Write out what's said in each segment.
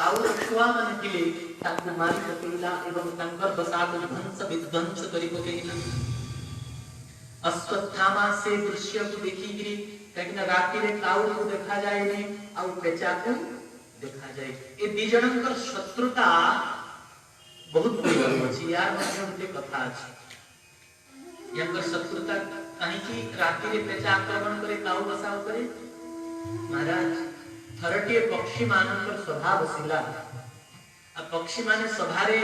Cavour छुआ मन थिले ताकू मारी पकेला एवं तंकर बसाक ध्वंस विध्वंस करी पकेला। अश्वत्थामा से दृश्य को देखी गिरी कहीं राति रे काउर को देखा जाए नहीं और पेचा को देखा जाए। ये दी जनकर शत्रुता बहुत बड़ी अछि यार मध्य उनके कथा अछि। यंगर शत्रुता कहीं की राति रे पेचा आक्रमण करे काउ बसाव करे। महाराज थरटिए पक्षी मानकर स्वभाव बसिला। आ पक्षी माने सभारे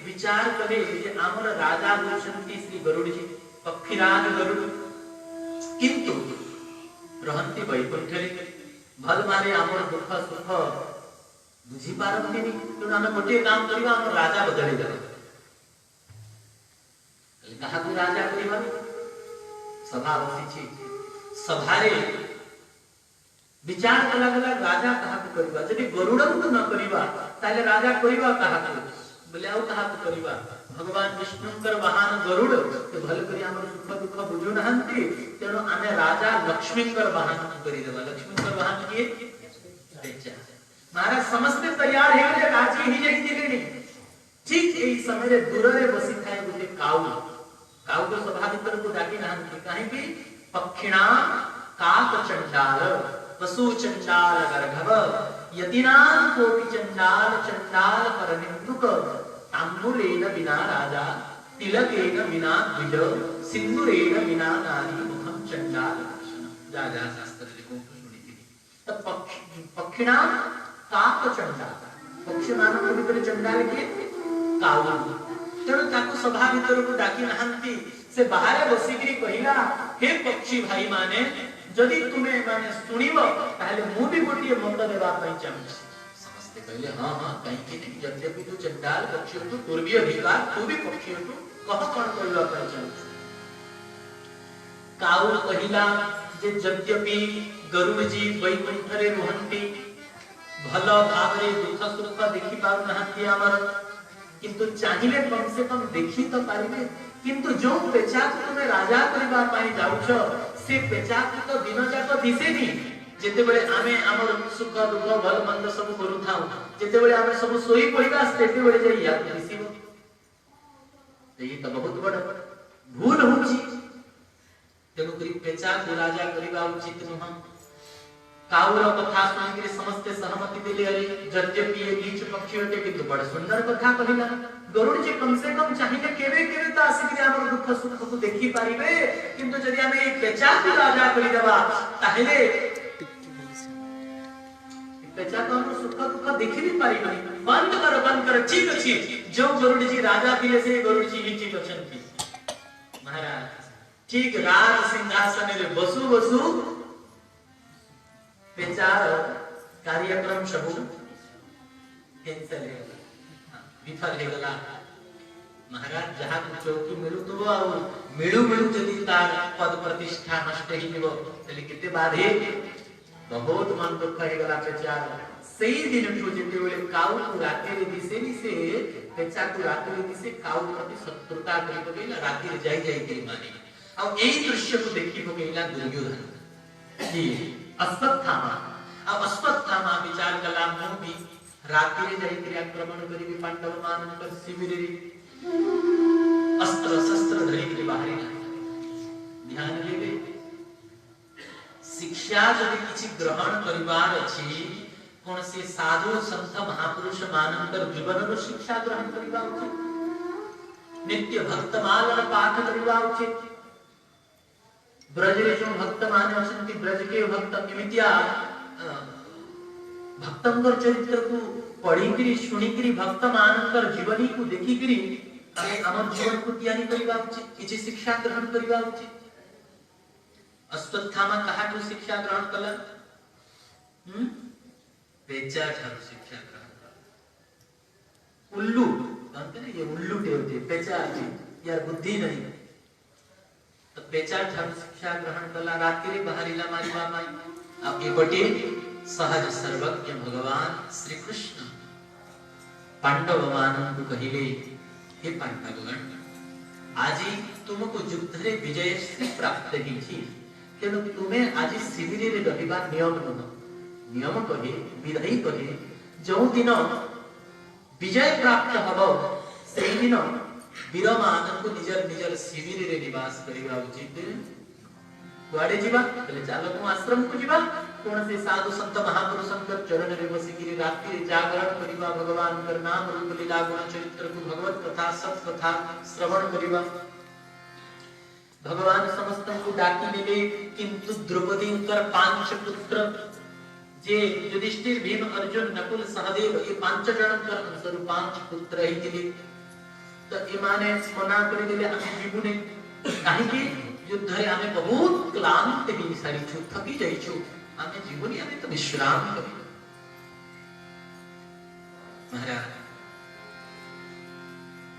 विचार करे जे आमर राजा होछंती श्री गरुड़ जी पक्षीराज गरुड़ किंतु रहंती वैकुंठरे भल मारे आमर दुख सुख बुझी पारंती नहीं। तो आमे गोटे काम करबा आमर राजा बदले जाए कहा को राजा करिबा सभा बसिछि सभारे विचार कला कला राजा कहा को करिबा जदि गरुड़ को न करिबा ताले राजा करिबा कहा को बोले आउ कहा को करिबा भगवान विष्णुकर वाहन गरुड़ तो भल करी हमर सुख दुख बुझु नहंती तेनो आमे राजा लक्ष्मीकर वाहन करि देबा। लक्ष्मीकर वाहन किए बेचा महाराज समस्त तैयार हे गले राजी ही जही दिलेनी। ठीक एई समय रे दूर रे बसी थाए गुटे काऊ काऊ को सभा भीतर को डाकी नहंती काहे की पक्षिणा काक चंडाल वसु चंडाल गर्भव यतिनां कोपि चंडाल चंडाल परनिन्दुक तांबूलेन विना राजा तिलकेन विना द्विज सिंदूरेन विना नारी मुखं चंडाल दर्शनम। जा शास्त्र लिखो सुनिति तब पक्षिणा काक चंडाल पक्षी मानव भीतर चंडाल के काऊ तेणु ताको सभा भीतर को डाकी नहंती से बाहर बसिकरी कहिला हे पक्षी भाई माने जदि तुम्हें माने सुनिबो ताले मु भी गोटिए मत देबा पई चाहूछी। समझते कहले हां हां कहीं के नहीं यद्यपि तू चंडाल पक्षी तू पूर्वी अधिकार तू भी पक्षी तू कह कोन कहला पई चाहूछी। काउर कहिला जे यद्यपि गरुड़ जी वैकुंठरे रहंती भल भावरे दुख सुख देखि पाउ नहंती हमर किंतु चाहिए कम से कम देखी तो पारिबे किंतु जो पेचा तुम्हें राजा करबा पाई जाउछ से पेचा तो दिन जाक दिसेनी। जेते बेले आमे हमर सुख दुख भल मंद सब करू थाउ जेते बेले आमे सब सोई पड़िबा सेते बेले जे या दिसिबो एही तो बहुत बड़ भूल होची। तेनु करी पेचा को राजा करबा उचित नह। काउर कथा सुन के समस्त सहमति दिले अरे यद्यपि ये नीच पक्षी होते किंतु बड़ सुंदर कथा कहिला। गरुड़ जी कम से कम चाहिए केवे केवे तो आसिक हमर दुख सुख को देखि पारिबे किंतु जदि हमें एक पेचा को राजा करि देबा ताहेले पेचा तो हम सुख दुख देखि भी पारिबे। बंद कर ठीक अछि जो गरुड़ जी राजा दिले से गरुड़ जी ही ठीक अछंती। महाराज ठीक राज सिंहासन रे बसु बसु पेचार कार्यक्रम सब कैंसिल हे विफल हे गला। महाराज जहां चौकी मिलु तो आ मिलु मिलु जदी तार पद प्रतिष्ठा नष्ट ही निबो तले किते बाधे बहुत मन दुख हे गला पेचार। सही दिन ठो जेते बेले काउ को राते रे दिसेनी से पेचा को राते रे दिसे काउ प्रति शत्रुता करी पकेला राती रे जाई जाई के माने आ एई दृश्य को देखि पकेला दुर्योधन जी अश्वत्थामा। अब अश्वत्थामा विचार कला मु भी राति रे जाई के आक्रमण करी पांडव मानकर शिविर रे अस्त्र शस्त्र धरि के बाहरी ध्यान देबे। शिक्षा जदि किछि ग्रहण करिवार अछि कोन से साधु संत महापुरुष मानकर जीवन रो शिक्षा ग्रहण करिवा उचित। नित्य भक्तमाला पाठ करिवा उचित। ब्रज रे जो भक्त माने अछंती ब्रज के भक्त केमितिया भक्तंकर चरित्र को पढ़ी करी सुनी करी भक्त मानकर जीवनी को देखी करी अरे हमर जीवन को तैयारी करिवा उचित किछि शिक्षा ग्रहण करिवा उचित। अश्वत्थामा कहा तो शिक्षा ग्रहण कला पेचा ठारू शिक्षा ग्रहण कला। उल्लू जानते ना ये उल्लू टेवते पेचा यार बुद्धि नहीं तो पेचा ठारू शिक्षा ग्रहण कला। रात्रि रे बाहरिला मारी बामाई अब ये बटे सहज सर्वज्ञ भगवान श्री कृष्ण पांडव मानन को कहिले हे पांडवगण आज तुमको युद्ध रे विजय श्री प्राप्त हिछि तेणु तुम्हें आज शिविर रे रहिबा नियम न नियम कहे विधि कहे जो दिन विजय प्राप्त हब से दिन वीर मान निजर निजर शिविर रे निवास करिबा उचित। कुआडे जीवा बोले चलो को आश्रम को जीवा कोन से साधु संत महापुरुषंकर चरण रे बसिकिरी रात्रि रे जागरण करिबा भगवान कर नाम रूप लीला गुण चरित्र को भगवत कथा सत कथा श्रवण करिबा। भगवान समस्त को डाकी नेले किंतु द्रौपदी कर पांच पुत्र जे युधिष्ठिर भीम अर्जुन नकुल सहदेव ये पांच जन कर अनुसार पांच पुत्र ही दिले तो एमाने मना कर दिले आमे जीवने काहे कि युद्ध रे आमे बहुत क्लांत भी सारी छु थकी जाई छु आमे जीवनी आमे तो विश्राम करी। महाराज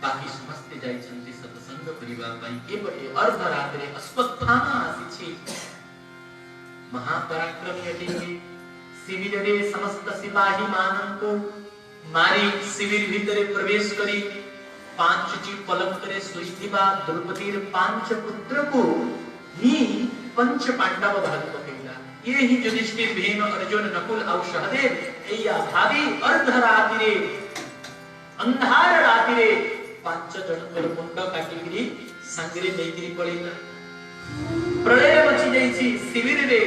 बाकी समस्त जाई छंती सत्संग परिवार पई के बटे अर्धरात्रि अश्वत्थामा आसी महापराक्रमी अटिके शिविर रे समस्त सिपाही मानन को मारी शिविर भीतर प्रवेश करी पांच जी पलंग करे सुइथिबा द्रौपदी पांच पुत्र को ही पंच पांडव भाग पकेला। ये ही युधिष्ठिर भीम अर्जुन नकुल और सहदेव एया भावी अर्धरात्रि रे अंधार राति रे पांच जन कर मुंड काटिगिरी संगरे नेगिरी पळेला। प्रलय मची जाईछि शिविर रे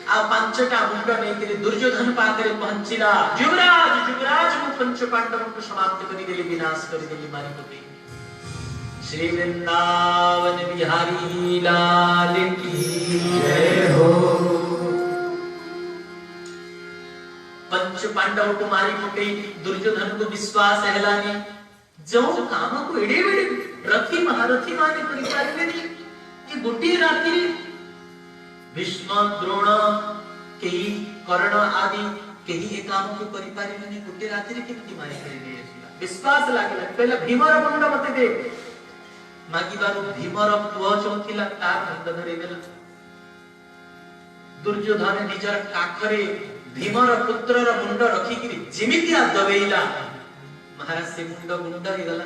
आ पांचटा मुंड नेगिरी दुर्योधन पाखरे पहुंचिला। युवराज युवराज को पंच पांडवों को समाप्त करी देली विनाश करी देली मारी पके। श्री वृंदावन बिहारी लाल की जय हो। पंच पांडवों को मारी पके दुर्योधन को विश्वास हेलानी जो काम को एडे एडे रथी महारथी माने परिचारिले ये गोटी रात्रि भीष्म द्रोण केही कर्ण आदि केही ए काम को परिपारिले गोटी रात्रि केमती मारी करिले विश्वास लागला पहले भीमर मुंड मते दे मागिबारु भीमर पुଅ चौथिला तार मुंड धरि देला। दुर्योधन निजर काखरे भीमर पुत्रर मुंड रखी कि जेमितिया दबेइला महाराज से मुंड गुंडरी गला।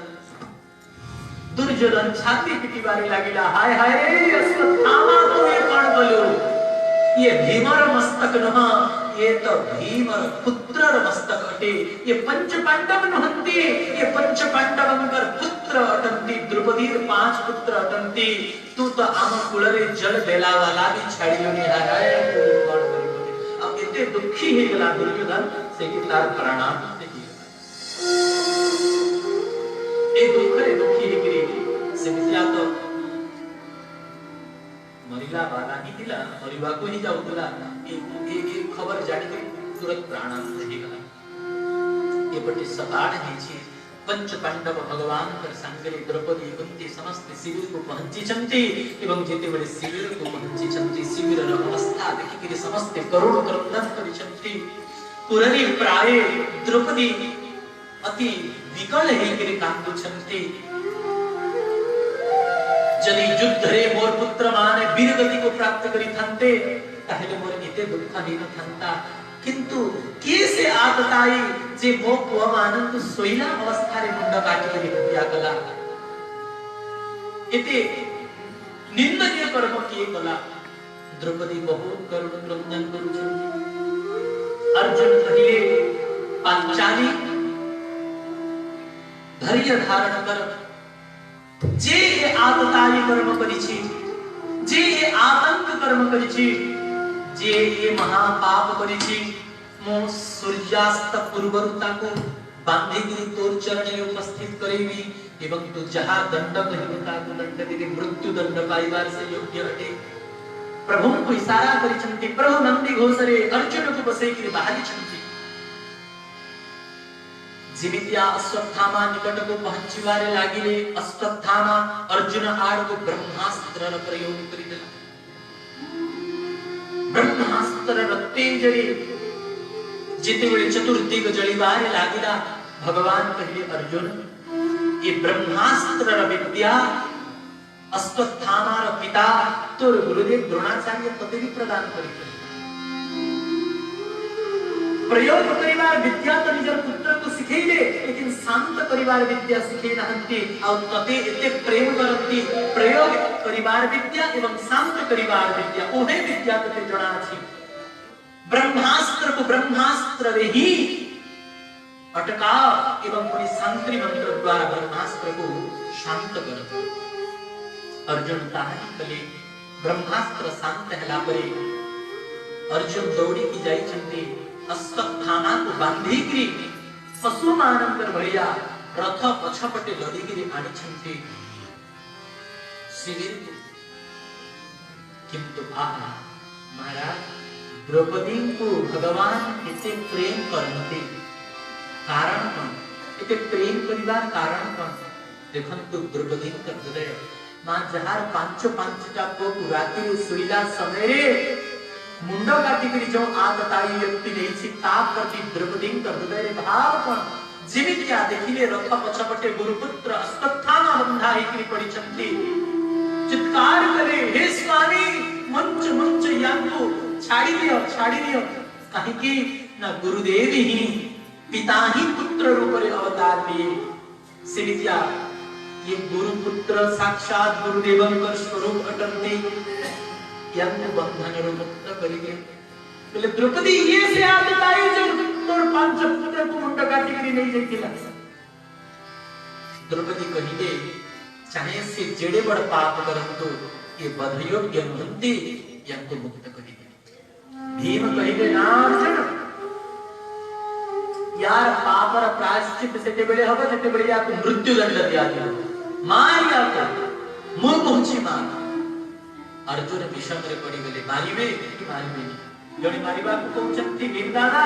दुर्योधन छाती पिटीबारे लागिला हाय हाय रे अश्वत्थामा तो ये कौन बोलो ये भीमर मस्तक नह ये तो भीमर पुत्रर मस्तक अटे। ये पंच पांडव नहंती ये पंच पांडवंकर पुत्र अटंती द्रौपदी पांच पुत्र अटंती तू तो आम कुलरे जल बेला वाला भी छाड़ियो ने हाय कौन करिबो। अब एते दुखी हे गला दुर्योधन से कि तार प्रणाम ए दुखरे दुखी हेकरी से मिथिला तो मरिला वाला ही दिला मरिबा को ही जाउतला ए खबर जानि के तुरंत प्राणांत हे गला। ए बटे सपाट हे छी पंच पांडव भगवान कर संगरे द्रौपदी कुंती समस्त शिविर को पहुंची छंती एवं जेते बड़े शिविर को पहुंची छंती शिविर र अवस्था देखि के समस्त करुण क्रंदन करि छंती। पुरनी प्राय द्रौपदी अति विकल हेकरे कांदु छंती। जदि युद्ध रे मोर पुत्र माने वीर गति को प्राप्त करि थांते ताहेले मोर एते दुख नहीं थांता किंतु के से आतताई जे मो पुआ मानन तो सोइला अवस्था रे मुंड काटी के हत्या कला एते निंदनीय कर्म किए कला। द्रौपदी बहुत करुण क्रंदन करू छंती। अर्जुन कहिले पांचाली धैर्य धारण कर जे ये आतताई कर्म करिछि जे ये आतंक कर्म करिछि जे ये महापाप करिछि मो सूर्यास्त पूर्वरुता को बांधी गिरी तोर चरण में उपस्थित करेबी एवं तू जहां दंड कहिबता को दंड देके मृत्यु दंड पाइबार से योग्य अटे। प्रभु को इशारा करिछंती प्रभु नंदी घोषरे अर्जुन को बसे कि बाहरी छंती। जीवितिया अश्वत्थामा निकट को पहुंचीवारे लागिले अश्वत्थामा अर्जुन आड़ को ब्रह्मास्त्र र प्रयोग करि देला। ब्रह्मास्त्र र तेजरे जिते बड़े चतुर्दिग जलिबारे लागिला भगवान कहिले अर्जुन ये ब्रह्मास्त्र र विद्या अश्वत्थामा र पिता तोर गुरुदेव द्रोणाचार्य तते भी प्रदान करिले। प्रयोग परिवार विद्या तो निजर पुत्र को सिखेले लेकिन शांत परिवार विद्या सिखे नहंती और तते एते प्रेम करंती। प्रयोग परिवार विद्या एवं शांत परिवार विद्या ओहे विद्या तते जणा अछि। ब्रह्मास्त्र को ब्रह्मास्त्र रे ही अटकाओ एवं पुणी शांति मंत्र द्वारा ब्रह्मास्त्र को शांत करो। अर्जुन ताहारी कले ब्रह्मास्त्र शांत हैला परे अर्जुन दौड़ी की जाई छंती अश्वत्थामा को बांधी की पशु मानकर भैया रथ पछपटे लड़ी गिरी आनी छंती शिविर किंतु आहा महाराज द्रौपदी को भगवान इतने प्रेम करते कारण कौन इतने प्रेम करिवार कारण कौन देखंतु द्रौपदी का हृदय मां जहार पांचो पांचटा को राति सुईला समय रे मुंड काटी करी जो आतताई व्यक्ति नहीं छि ता प्रति द्रौपदी का हृदय रे भाव कौन जिमितिया देखिले रथ पछपटे गुरुपुत्र अश्वत्थामा बंधा हेकरी पड़ी छंती चित्कार करे हे स्वामी मंच मंच यांको छाड़ी दियो कहीं की ना गुरुदेव ही पिता ही पुत्र रूप रे अवतार लिए सिरिया ये गुरुपुत्र साक्षात गुरुदेवं का स्वरूप अटंते यांको बंधन रो मुक्त करिगे बोले द्रौपदी ये से आतताई जो तोर पांच पुत्र को मुंड काटी करी नहीं जाइतिला द्रौपदी कहिबे चाहे से जेड़े बड़ पाप करंतु ये बधयोग्य मुक्ति यांको मुक्त करिगे भीम कहिबे ना अर्जुन यार पापर प्रायश्चित सेते बेले हबे सेते बेले या मृत्यु दंड दिया दियो मार या को मु पहुंची मार अर्जुन विषम रे पड़ी गले मारिबे कि मारिबे जणी मारिबा को पहुंचंती भीम दादा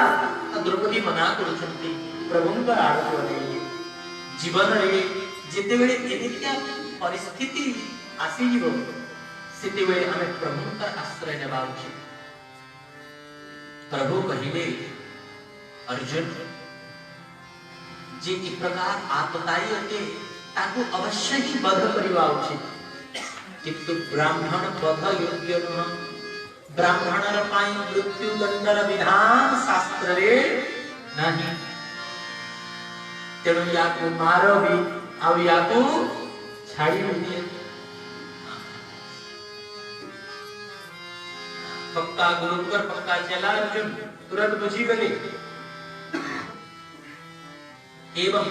द्रौपदी मना करूछंती प्रभुंकर आड़ो रे जीवन रे जेते बेले एनित्या परिस्थिति आसी जीवो सेते बेले हमें प्रभुंकर आश्रय नेबा उचित प्रभु कहिबे अर्जुन जे की प्रकार आतताई होते ताको अवश्य ही वध करिवा उचित किंतु ब्राह्मण वध योग्य न ब्राह्मणर पाई मृत्यु दंडर विधान शास्त्र रे नहीं तेणु याको मारो भी अब याको छाड़ी दिए पक्का गुरु पर पक्का चला अर्जुन तुरंत बुझी गले एवं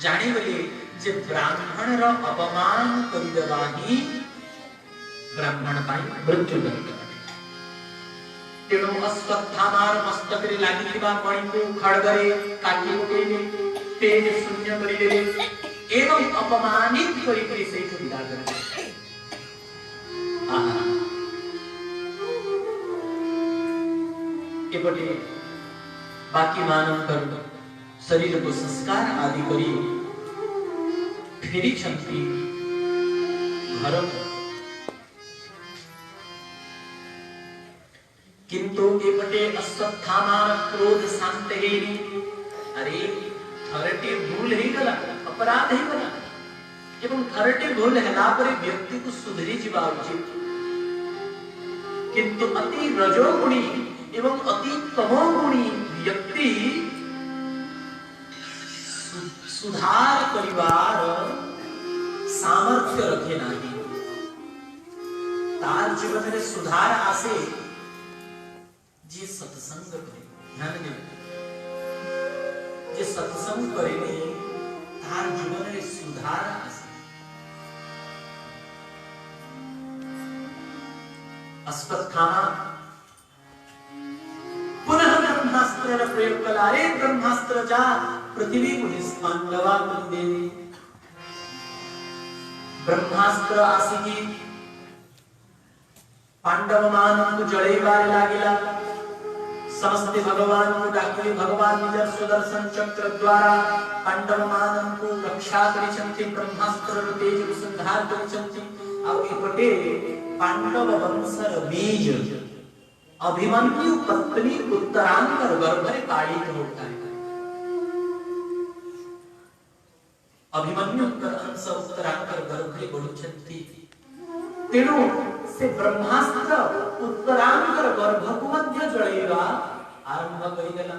जानी गले जे ब्राह्मण रो अपमान करि देबाही ब्राह्मण पाई मृत्यु दंड तेणु अश्वत्थामार मस्तक रे लागिथिबा मणि को खड़गरे काटी उठेले तेज शून्य करि देले एवं अपमानित करि करि से विदा करले आहा एपटे बाकी मानव कर्म शरीर को संस्कार आदि करी फेरी छंती घर किंतु एपटे अश्वत्थामार क्रोध शांत हेरी अरे थरटे भूल ही गला अपराध ही गला एवं थरटे भूल हैला परे व्यक्ति को सुधरी जीवा उचित किंतु अति रजोगुणी एवं अति तमोगुणी व्यक्ति सुधार परिवार सामर्थ्य रखे नहीं तार जीवन में सुधार आसे जे सत्संग करे ध्यान दे जे सत्संग करे नहीं तार जीवन में सुधार आसे अश्वत्थामा पुनः ब्रह्मास्त्र प्रयोग कलारे ब्रह्मास्त्र जा पृथ्वी को निष्पांडवा कर दे ब्रह्मास्त्र आसी पांडव मान को जड़े बारे लागिला समस्त भगवान को डाकिले भगवान निज सुदर्शन चक्र द्वारा पांडव मान को रक्षा करिसंति ब्रह्मास्त्र तेज को संहार करिसंति और एपटे पांडव वंशर बीज अभिमन्यु पत्नी उत्तरांगर गर्भ रे पालित होता है अभिमन्यु अंश उत्तरांगर गर्भ रे बढुछंती तेणु से ब्रह्मास्त्र उत्तरांगर गर्भ को मध्य जळेगा आरंभ करिदेला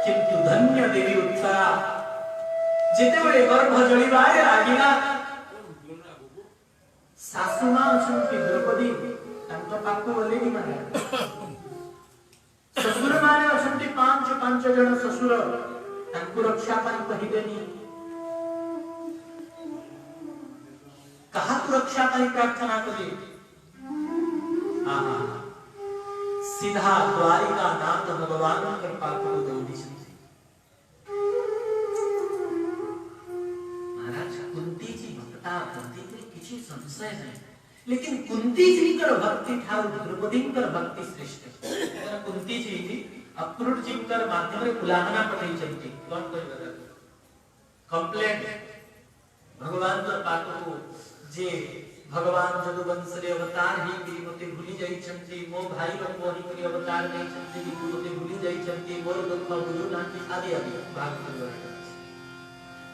किंतु धन्य देवी उत्तरा जेते बळे गर्भ जळिबारे लागिला सासुमा अछंती द्रौपदी तंतो पाकु बोले कि माने ससुर माने अछंती पांच जन ससुर तांको रक्षा पाई कहिबेनी कहा रक्षा पाई प्रार्थना करे सीधा द्वारिका नाथ भगवान कृपा को दौड़ी छथि महाराज कुंती जी भक्ता कुंती जी किछि संशय नहीं लेकिन कुंती जी कर भक्ति ठाउ द्रौपदी कर भक्ति श्रेष्ठ कुंती जी अक्रूर जी कर माध्यम रे बुलाहना पठै छथि कोन कहबे कंप्लेंट भगवान कर पाको जे भगवान जदुवंश रे अवतार ही कि मते भूली जाई छथि मो भाई रो मोहि करी अवतार नै छथि कि मते भूली जाई छथि मोर दुख बुझु नांति आदि आदि भाग करबा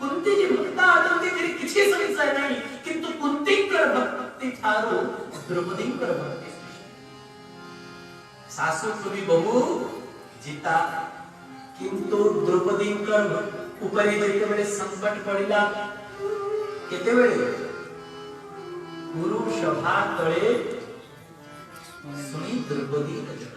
कुंती जी भक्ता आदि जी किछि समस्या नहीं किंतु कुंती कर भक्ति ठारो द्रौपदी कर भक्ति सासु सुबी बहु जीता किंतु द्रौपदी कर ऊपरी जेते बेले संकट पड़िला केते बेले गुरु सभा तळे सुनी द्रौपदी कथा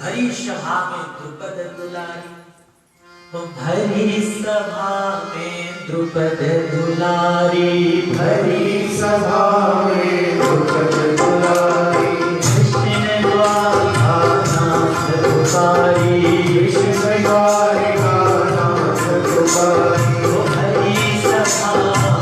भरी सभा में द्रुपद दुलारी भरी सभा में द्रुपद दुलारी भरी सभा में द्रुपद दुलारी कृष्ण द्वारिका नाथ दुलारी कृष्ण द्वारिका नाथ दुलारी भरी सभा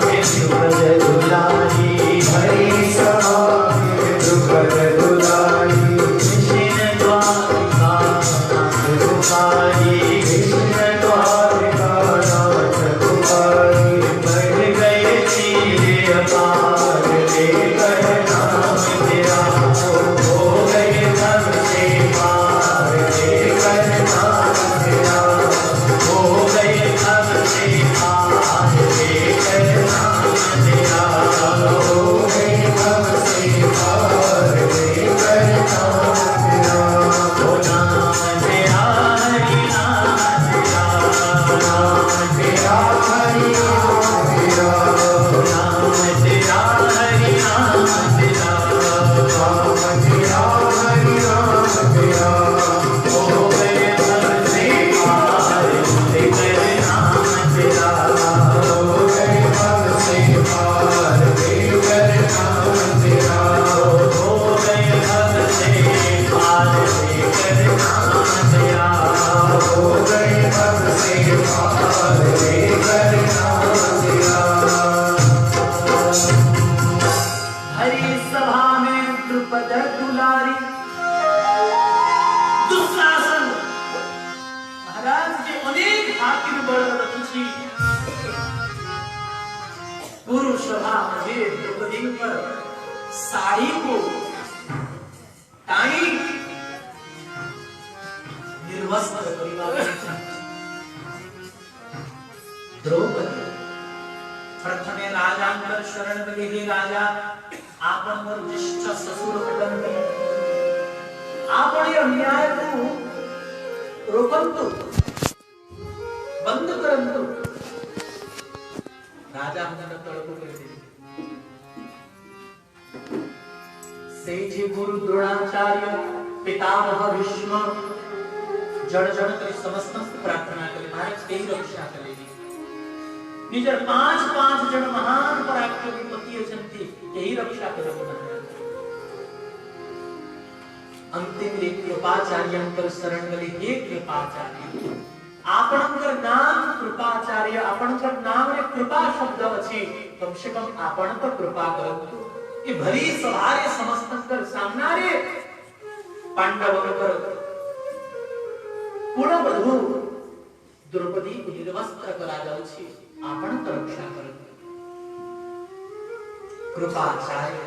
में द्रुपद दुलारी भरी सभा में द्रुपद दुलारी कृष्ण द्वारिका नाथ दुलारी कृष्ण द्वारिका नाथ दुलारी बढ़ गए तेरे अपार लेकर नाम तेरा हो गए तब से पार लेकर नाम तेरा हो गए अब से पार लेकर नाम तेरा हो गए तब से पार लेकर नाम तेरा ओ नाम तेरा हरि नाम तेरा नाम तेरा हरि नाम तेरा नाम तेरा हरि नाम तेरा नाम तेरा हरि नाम तेरा हो गए अब से पार लेकर नाम तेरा हो गए तब से पार लेकर नाम तेरा हो गए अब से पार लेकर नाम तेरा हो गए तब से पार लेकर नाम तेरा हरि सभा में द्रुपद दुलारी दुशासन महाराज के अनेक हाकिम बड़ रखी गुरु सभा में द्रौपदी पर साड़ी को टाई निर्वस्त्र परिवार द्रौपदी प्रथमे राजांकर शरण गले हे राजा आपण मोर ज्येष्ठ ससुर कुटुंबी आपण ये अन्याय को रोकंतु बंद करंतु राजा हमने तळको करते सेठी गुरु द्रोणाचार्य पितामह भीष्म जड़ जड़ कर समस्त प्रार्थना करे महाराज के रक्षा करेगी निजर पांच जन महान पराक्रमी पति अछंती यही रक्षा करबो महाराज अंतिम रे कृपाचार्यंकर शरण गले हे कृपाचार्य आपणकर नाम कृपाचार्य आपणकर नाम रे कृपा शब्द अछि कम से कम आपण तो कृपा करंतु ये भरी सभा रे समस्तकर सामना रे पांडवकर कुणवधू द्रौपदी को निर्वस्त्र करा जाउछि आपण तो रक्षा करंतु कृपाचार्य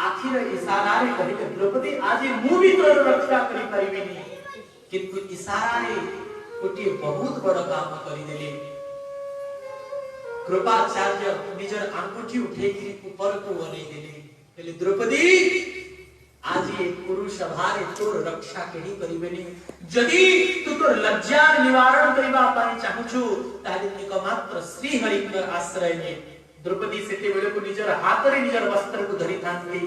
आखिर इशारा रे कहिले द्रौपदी आज मु भी तोर रक्षा करि परिबिनी किंतु इशारा रे कोटी बहुत बड़ काम करि देले कृपाचार्य निजर आंगुठी उठे कि ऊपर को वनै देले कहले द्रौपदी आज ये पुरुष सभा रे तोर रक्षा केही परिबेनी जदी तू तोर लज्जा निवारण करिबा पाई चाहूछु ताले एकमात्र श्री हरि कर आश्रय में द्रौपदी सेते बेले को निजर हाथ रे निजर वस्त्र को धरि थांती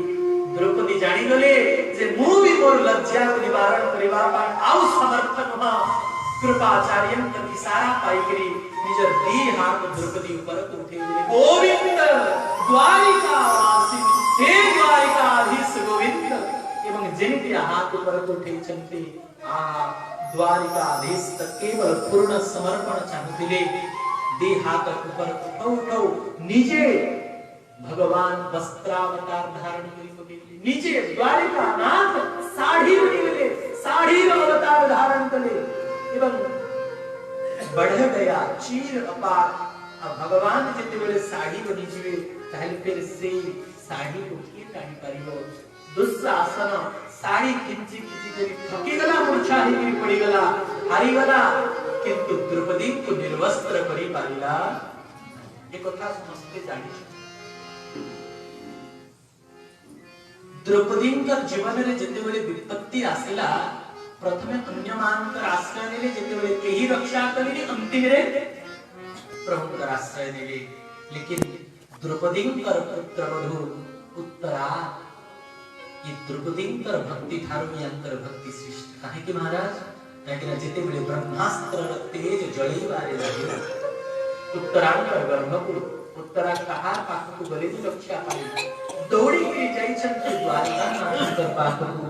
द्रौपदी जानि गले जे मु भी मोर लज्जा को निवारण करिवा पाई आउ समर्थ न कृपाचार्यन कर इशारा पाई करी निजर दी हाथ द्रौपदी ऊपर उठे बोले गोविंद द्वारिका वासी हे द्वारिकाधीश गोविंद एवं जेमिति हाथ ऊपर उठे चलते आ द्वारिकाधीश केवल पूर्ण समर्पण चाहुथिले दे हाथ ऊपर उठाउ निजे भगवान वस्त्रावतार धारण करी पकेले निजे द्वारिकानाथ साड़ी बनी गले साड़ी अवतार धारण कले एवं बढ़ गया चीर अपार भगवान जिते बेले साड़ी बनी जीवे ताहले फिर से साड़ी को के टाणी परिबो दुस्शासन साड़ी किंची किंची करी थकी गला मूर्छा ही पड़ी गला हारी गला किंतु द्रौपदी को निर्वस्त्र करी पारिला एक कथा समझते जानी द्रौपदी जीवन रे जते बेले विपत्ति आसिला प्रथमे अन्य मानकर आश्रय नेले जते बेले केही रक्षा करिले अंतिम रे प्रभु का आश्रय नेले लेकिन द्रौपदी कर पुत्र वधु उत्तरा ये द्रौपदी कर भक्ति ठारू यंत्र भक्ति श्रेष्ठ काहे कि महाराज काहे जते बेले ब्रह्मास्त्र तेज जळी बारे लागिला उत्तरांकर गर्भकुल उत्तरा कहा पाखकु गले रक्षा पाई दौड़ी के जाई छंती द्वारिका नाथ कर पाखकु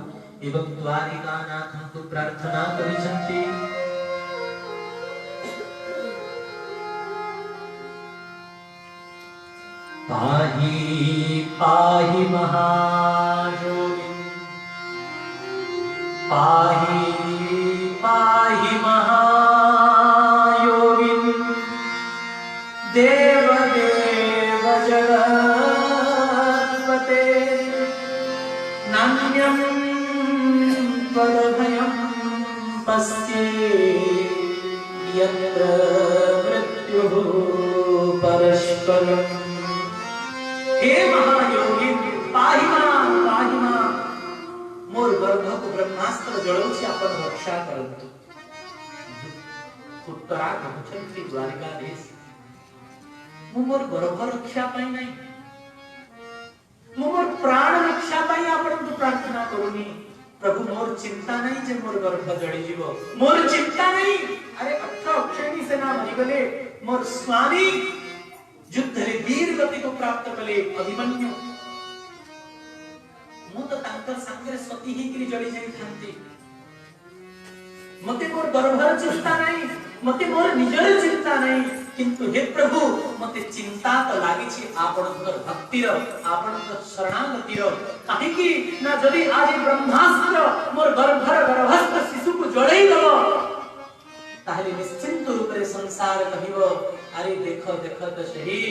एवं द्वारिका नाथ को प्रार्थना करी छंती पाहि पाहि महायोगिन पाहि पाहि महायोगिन देव देव जगत्पते नान्यं पदभयं पश्ये यत्र मृत्युः परस्परम् हे महायोगी पाहि मां मोर गर्भ को ब्रह्मास्त्र जळोची आपण रक्षा करंतु उत्तरा कहउछंती द्वारिकाधीश मु मोर गर्भ रक्षा पाई नाही मु मोर प्राण रक्षा पाई आपण को प्रार्थना करूनी प्रभु मोर चिंता नहीं जे मोर गर्भ जळी जीव मोर चिंता नहीं अरे 18 अक्षयनी सेना मरी गले मोर स्वामी युद्ध रे वीर गति को प्राप्त कले अभिमन्यु मु तो तांकर संगे सती ही करी जड़ी जाई थांती मते मोर गर्भर चिंता नहीं मते मोर निजर चिंता नहीं किंतु हे प्रभु मते चिंता तो लागि छी आपणकर भक्ति रो आपणकर शरणागति रो काहे कि ना जदी आज ब्रह्मास्त्र मोर गर्भर गर्भस्थ शिशु को जड़ई दबो ताहले निश्चिंत रूप रे संसार कहिबो अरे देखो देखो तो सही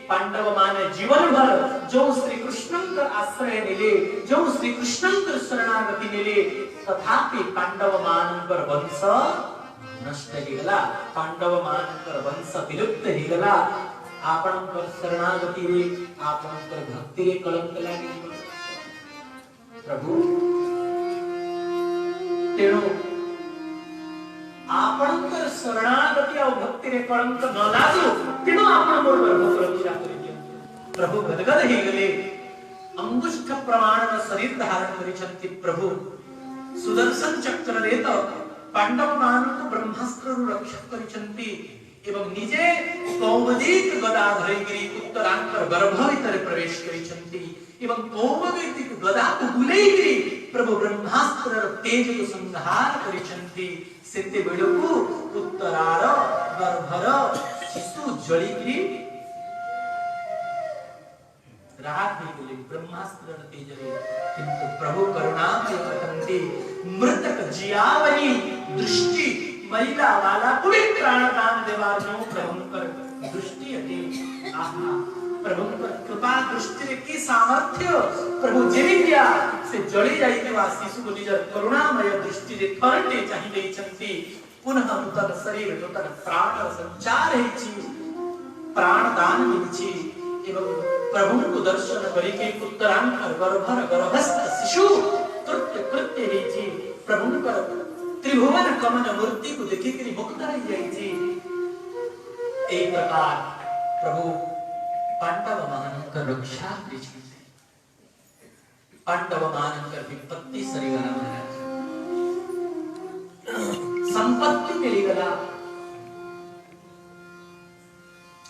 पांडव माने जीवन भर जो श्री कृष्ण का आश्रय मिले जो श्री कृष्ण का शरणागति मिले तथापि पांडव मानकर वंश नष्ट हिगला पांडव मानकर वंश विलुप्त हिगला आपणकर शरणागति रे आपणकर भक्ति रे कलंक लागि प्रभु तेणु आपणकर शरणागति और भक्ति रे कलंक न लागो तेणु आपण मोर गर्भ रक्षा करियो प्रभु गदगद हे गले अंगुष्ठ प्रमाण शरीर धारण करिछंती प्रभु सुदर्शन चक्र रेत पांडव मान को ब्रह्मास्त्र रक्षा करिछंती एवं निजे कौमुदीक गदा धरिगिरी उत्तरांकर गर्भ भीतर प्रवेश करिछंती एवं कौमुदीक गदा को बुलेगिरी प्रभु ब्रह्मास्त्र तेज को संहार करिछंती सेते बेलकु उत्तरार गर्भर शिशु जळीगिरी रात में बोले ब्रह्मास्त्र तेज रे किंतु प्रभु करुणा से कथंती मृतक जियावनी दृष्टि महिला वाला पूरी प्राणदान देवार्जो प्रभुकर दृष्टि अति आहा प्रभुकर कृपा दृष्टि रे की सामर्थ्य प्रभु जीविया से जळी जाईतवा शिशु को निज करुणामय दृष्टि रे थरटे चाहि देई छंती पुनः नूतन शरीर नूतन प्राण संचार हेछि प्राणदान मिछि एवं प्रभु को दर्शन करिके उत्तरांकर गर्भर गर्भस्थ शिशु कृत्य कृत्य हेछि प्रभु कर त्रिभुवन कमन मूर्ति को देखि के मुक्त रह जाई छी एक प्रकार प्रभु पांडव मानकर रक्षा कृष्ण पांडव मानकर विपत्ति सरिगला महाराज संपत्ति मिलीगला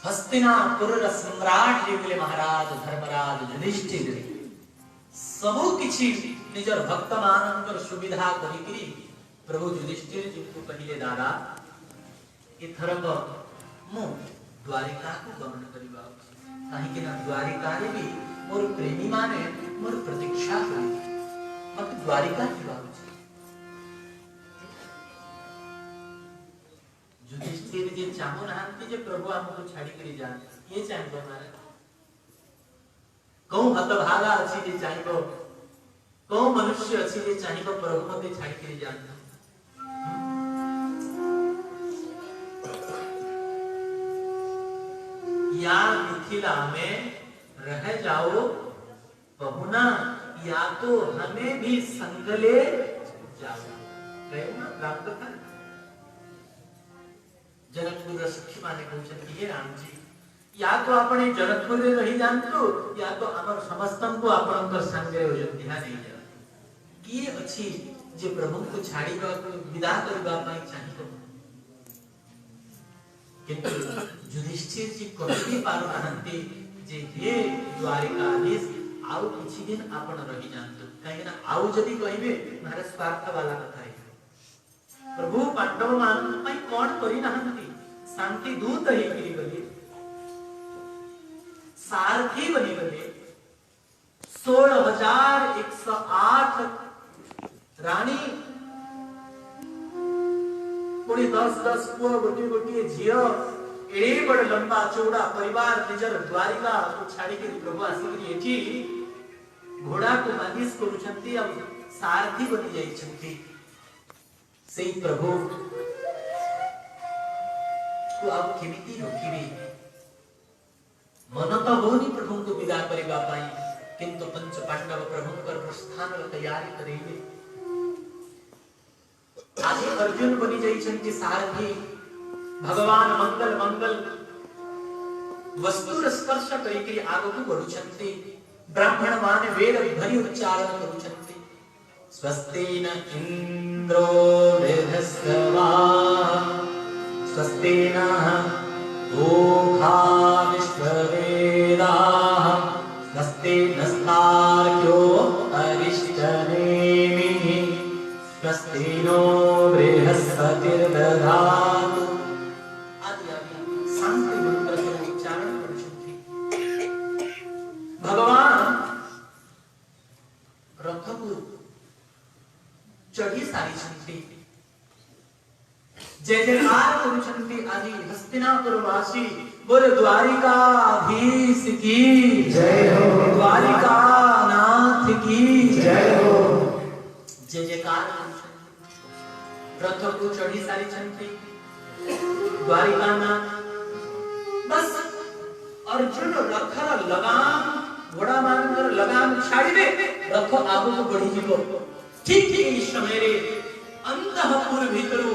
हस्तिनापुर सम्राट हेगले महाराज धर्मराज युधिष्ठिर सबु किछि निजर भक्त मानकर सुविधा करिकरी प्रभु युधिष्ठिर जी को कहिले दादा इथरक मु द्वारिका को गमन करिबा काहे कि ना द्वारिका रे भी मोर प्रेमी माने मोर प्रतीक्षा करी मत द्वारिका जीवा युधिष्ठिर जी चाहू नाहंती जे प्रभु हमको छाड़ी करी जान ये चाहिबो मारे कौ हतभागा अछि जे चाहिबो कौ मनुष्य अछि जे चाहिबो प्रभु मते छाड़ी करी जान या मिथिला में रह जाओ बहुना या तो हमें भी संग ले जाओ प्राप्त कर जनकपुर सखी माने कहते हे राम जी या तो अपने जनकपुर रे रही जानतो या तो हमर समस्तन को आपनकर संगे अयोध्या नहीं जा किए अछि जे प्रभु को छाड़ीबा को विदा करबा पई चाहितो किंतु युधिष्ठिर जी कभी पारो नाहंती जे हे द्वारिकाधीश आउ किछि दिन आपण रही जानतो काहे ना आउ जदी कहिबे मारे स्वार्थ वाला कथा है प्रभु पांडव मान पई कोन करी नाहंती शांति दूत ही गिरी गली सारथी बनी गले 16,108 रानी पुणी 10-10 पुआ गोटी झियो एड़े बड़ लंबा चौड़ा परिवार निजर द्वारिका को छाड़ी के प्रभु आसिकरी एठी घोड़ा को मालिश करूछंती अब सारथी बनी जाई छंती सेई प्रभु को अब केमिति रोकिबे मन तो होनी प्रभु को विदा करिबा पाई किंतु पंच पांडव प्रभु पर प्रस्थान तैयारी करेले आज अर्जुन बनी जाई छंती सारथी भगवान मंगल मंगल वस्तु स्पर्श करिकरी आगु बढ़ुछंती ब्राह्मण माने वेद भरी उच्चारण करूछंती स्वस्ति न इंद्रो वृधस्वा स्वस्ति नः ओखा विश्ववेदाः स्वस्ति नस्तार्क्यो अरिष्टनेमिः स्वस्ति नो बृहस्पतिर्दधातु आदि आदि शांति मंत्र से उच्चारण करूछंती भगवान रथ को चढ़ी सारी छंती जय जयकार करूछंती आदि हस्तिनापुर वासी बोल द्वारिकाधीश की जय हो द्वारिकानाथ की जय हो जय जयकार रथ को चढ़ी सारी छंती द्वारिकानाथ बस अर्जुन रथर लगाम घोड़ा मानकर लगाम छाड़िबे रथ आगु को बढ़ी जीवो ठीक ठीक इस समय रे अंतःपुर भीतरु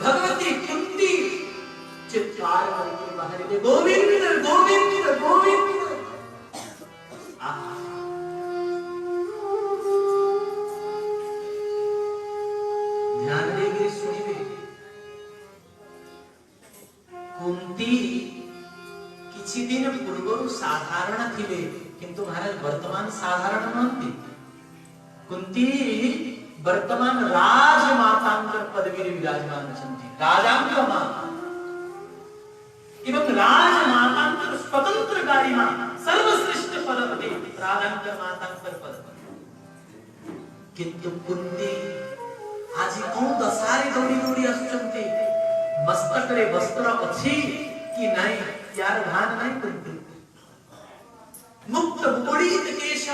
भगवती कुंती चित्कार करके बाहर दे गोविंद गोविंद गोविंद ध्यान देके सुनिबे कुंती किछि दिन पूर्व साधारण थिले किंतु महाराज वर्तमान साधारण नहंती कुंती वर्तमान राजमातांकर पदवी रे विराजमान छन्ति राजांक माता एवं राजमातांकर स्वतंत्र गारिमा सर्वश्रेष्ठ पद पदे राजांक मातांकर पद किंतु कुंती आज कौन दसारे दौड़ी दौड़ी आसुचंती मस्तक रे वस्त्र अछि कि नहीं यार भान नहीं कुंती मुक्त बुकोड़ित केश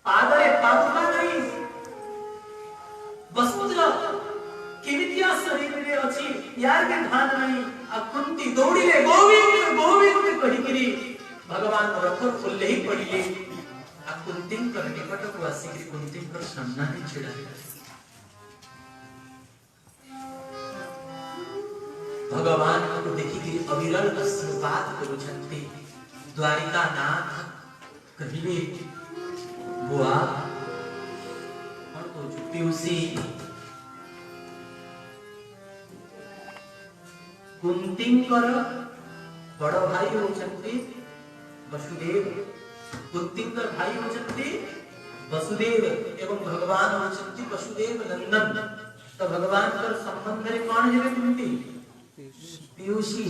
पादरे पादुका नहीं वस्त्र केमितिया शरीर रे अछि यार के भान नहीं आ कुंती दौड़ी ले गोविंद गोविंद कहिकरी भगवान रथ खोले ही पड़िले आ कुंती कर निकट को आसी कुंती पर सामना ही छिड़ा भगवान को देखि कि अविरल आशीर्वाद करूछंती द्वारिकानाथ कहिले बुआ और तो पिउसी कुंतींकर बड़ भाई होचंती वसुदेव, कुंतींकर भाई होचंती वसुदेव एवं भगवान होचंती वसुदेव नंदन। तो भगवान कर संबंध रे कौन है कुंती? पियूसी।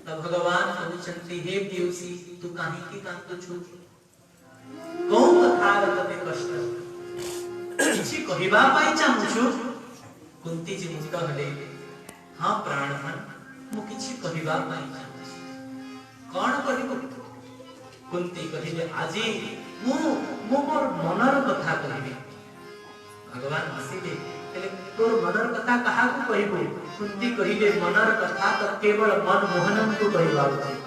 तो भगवान होचंती हे पियूसी तू काहे की कांत छु कौन कथा रतते कष्ट किछि कहिबा पाई चाहूछु। कुंती जी मुक्त हले हां प्राणधन मु किछि कहिबा पाई चाहूछु कौन कहिबो? कुंती कहिले आजी मु मोर मनर कथा कहिबी। भगवान हसिले कहले तोर मनर कथा कहा को कहिबो? कुंती कहिले मनर कथा तो केवल मनमोहनन को कहिबा उचित।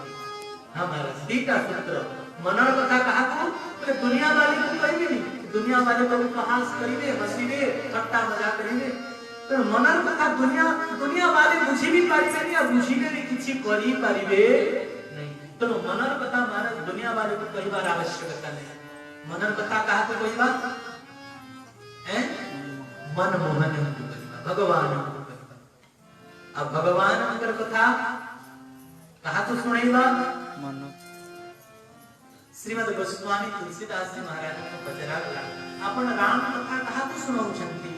हमारा सीता सूत्र मनर कथा कहा को बोले दुनिया वाले को कहिबे नहीं, दुनिया वाले को उपहास करिवे हसिवे ठट्टा मजाक करिवे। तो मनर कथा दुनिया वाले बुझी भी पारिबे नहीं, बुझिले नहीं किछि करि पारिबे नहीं। तो मनर कथा महाराज दुनिया वाले को कहिबार आवश्यकता नहीं। मनर कथा कहा को कहिबा हैं मनमोहन को कहिबा भगवान को कहिबा। अब भगवान अंकर कथा कहा तो सुनाइबा मन श्रीमद गोस्वामी तुलसीदास जी महाराज को बजरा गला अपन राम कथा कहा तो सुनाउ छंती।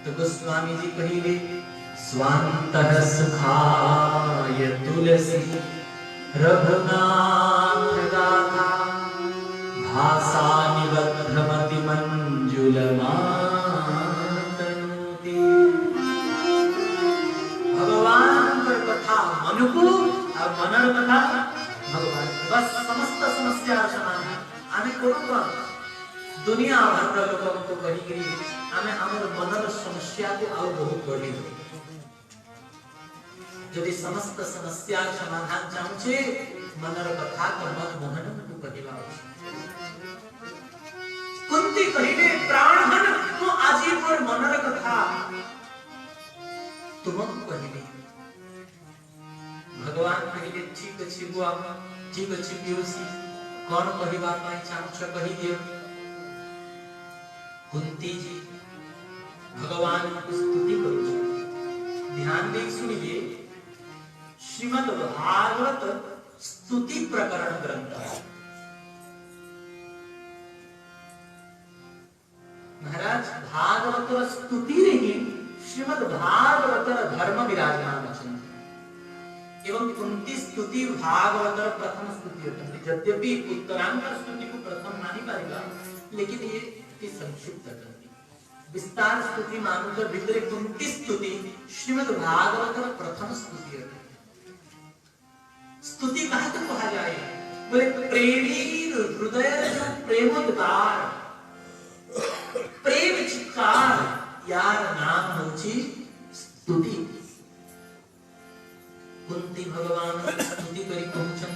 तो गोस्वामी जी कहिबे स्वांतः सुखाय तुलसी रघुनाथ गाथा भासा निबद्धमति मंजुलमातनुते। भगवान कर कथा मन को और मनर कथा भगवान बस समस्त समस्या समाधान आमे कोन दुनिया भर लोक को कहि करी आमे हमर मनर समस्या को और बहुत बढ़ी यदि समस्त समस्या समाधान चाहूछे मनर कथा को मन मोहन को कहिबा। कुंती कहिबे प्राणधन तो आजी मोर मनर कथा तुमको कहिबे। भगवान कहिबे ठीक अछि बुआ ठीक अछि पियूसी कौन कहिबा पाई चाहूछ कहि दियो। कुंती जी भगवान की स्तुति करू ध्यान दे सुनिए। श्रीमद् भागवत स्तुति प्रकरण ग्रंथ महाराज भागवत स्तुति रही श्रीमद् भागवत धर्म विराजमान अछन एवं कुंती स्तुति भागवत प्रथम स्तुति होती। यद्यपि उत्तरांतर स्तुति को प्रथम मानी पाएगा लेकिन ये संक्षिप्त करती विस्तार स्तुति मानुकर भीतर कुंती स्तुति श्रीमद् भागवत प्रथम स्तुति होती। स्तुति कहा तो कहा जाए बोले प्रेमी हृदय जो प्रेमोद्गार प्रेम चित्कार यार नाम होची स्तुति। कुंती भगवान की स्तुति करी पहुंचन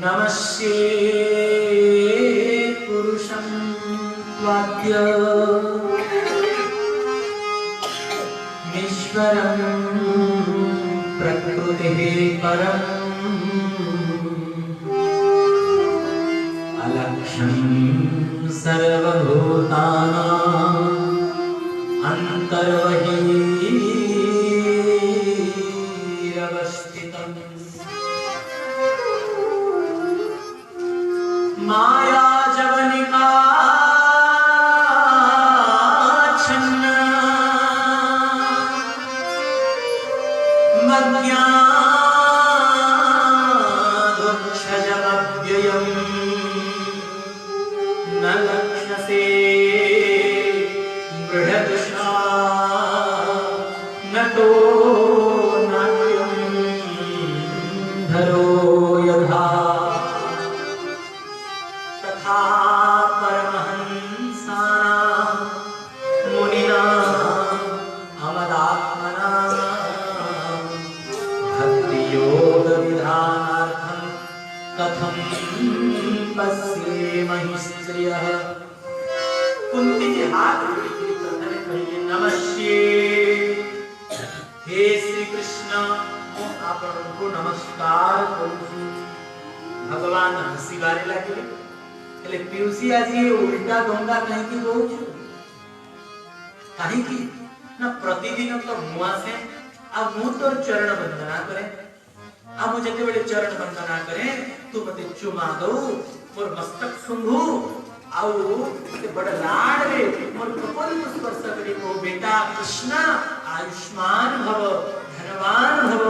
नमस्ते पुरुषं वाक्य ईश्वरं प्रकृतिः परम् अलक्ष्यं सर्वभूतानां अन्तर्बहिरवस्थितम् माया जवनिका न लक्ष्यसे बृहदशा नटो नाट्यं धरो यथा तथा परमहंसानां मुनिनां अमरात्मनां भक्तियोग विधानार्थं कथं पश्येमहि स्त्रियः। कुंती के हाथ जोड़ी नमस्ते हे श्री कृष्ण आपनको नमस्कार करूँ। भगवान हसीबारे लगे એટલે પીયુસી આજે ઉલટા ગંગા કहीं की કહું છું कहीं की ना प्रतिदिन तो मुआसे आ मु तोर चरण वंदना करे आ मु जते बेले चरण वंदना करे तू मते चुमा दो मोर मस्तक सुंघू आउ ते बड़ लाड रे मोर कपाल स्पर्श करी को बेटा कृष्ण आयुष्मान भव धनवान भव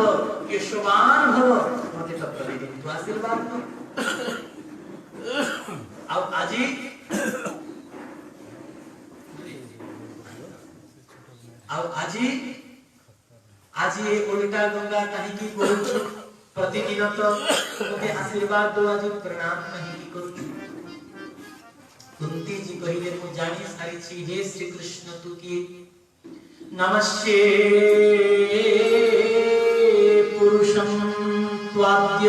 यशवान भव मते तो प्रतिदिन तू आशीर्वाद दो। अब आजी अब आज ये उल्टा गंगा कहीं की बोल प्रतिदिन तो मुझे आशीर्वाद दो आज प्रणाम नहीं की करूँ। कुंती जी कहिले मु जानी सारी छी हे श्री कृष्ण तू की नमस्ते पुरुषम त्वाद्य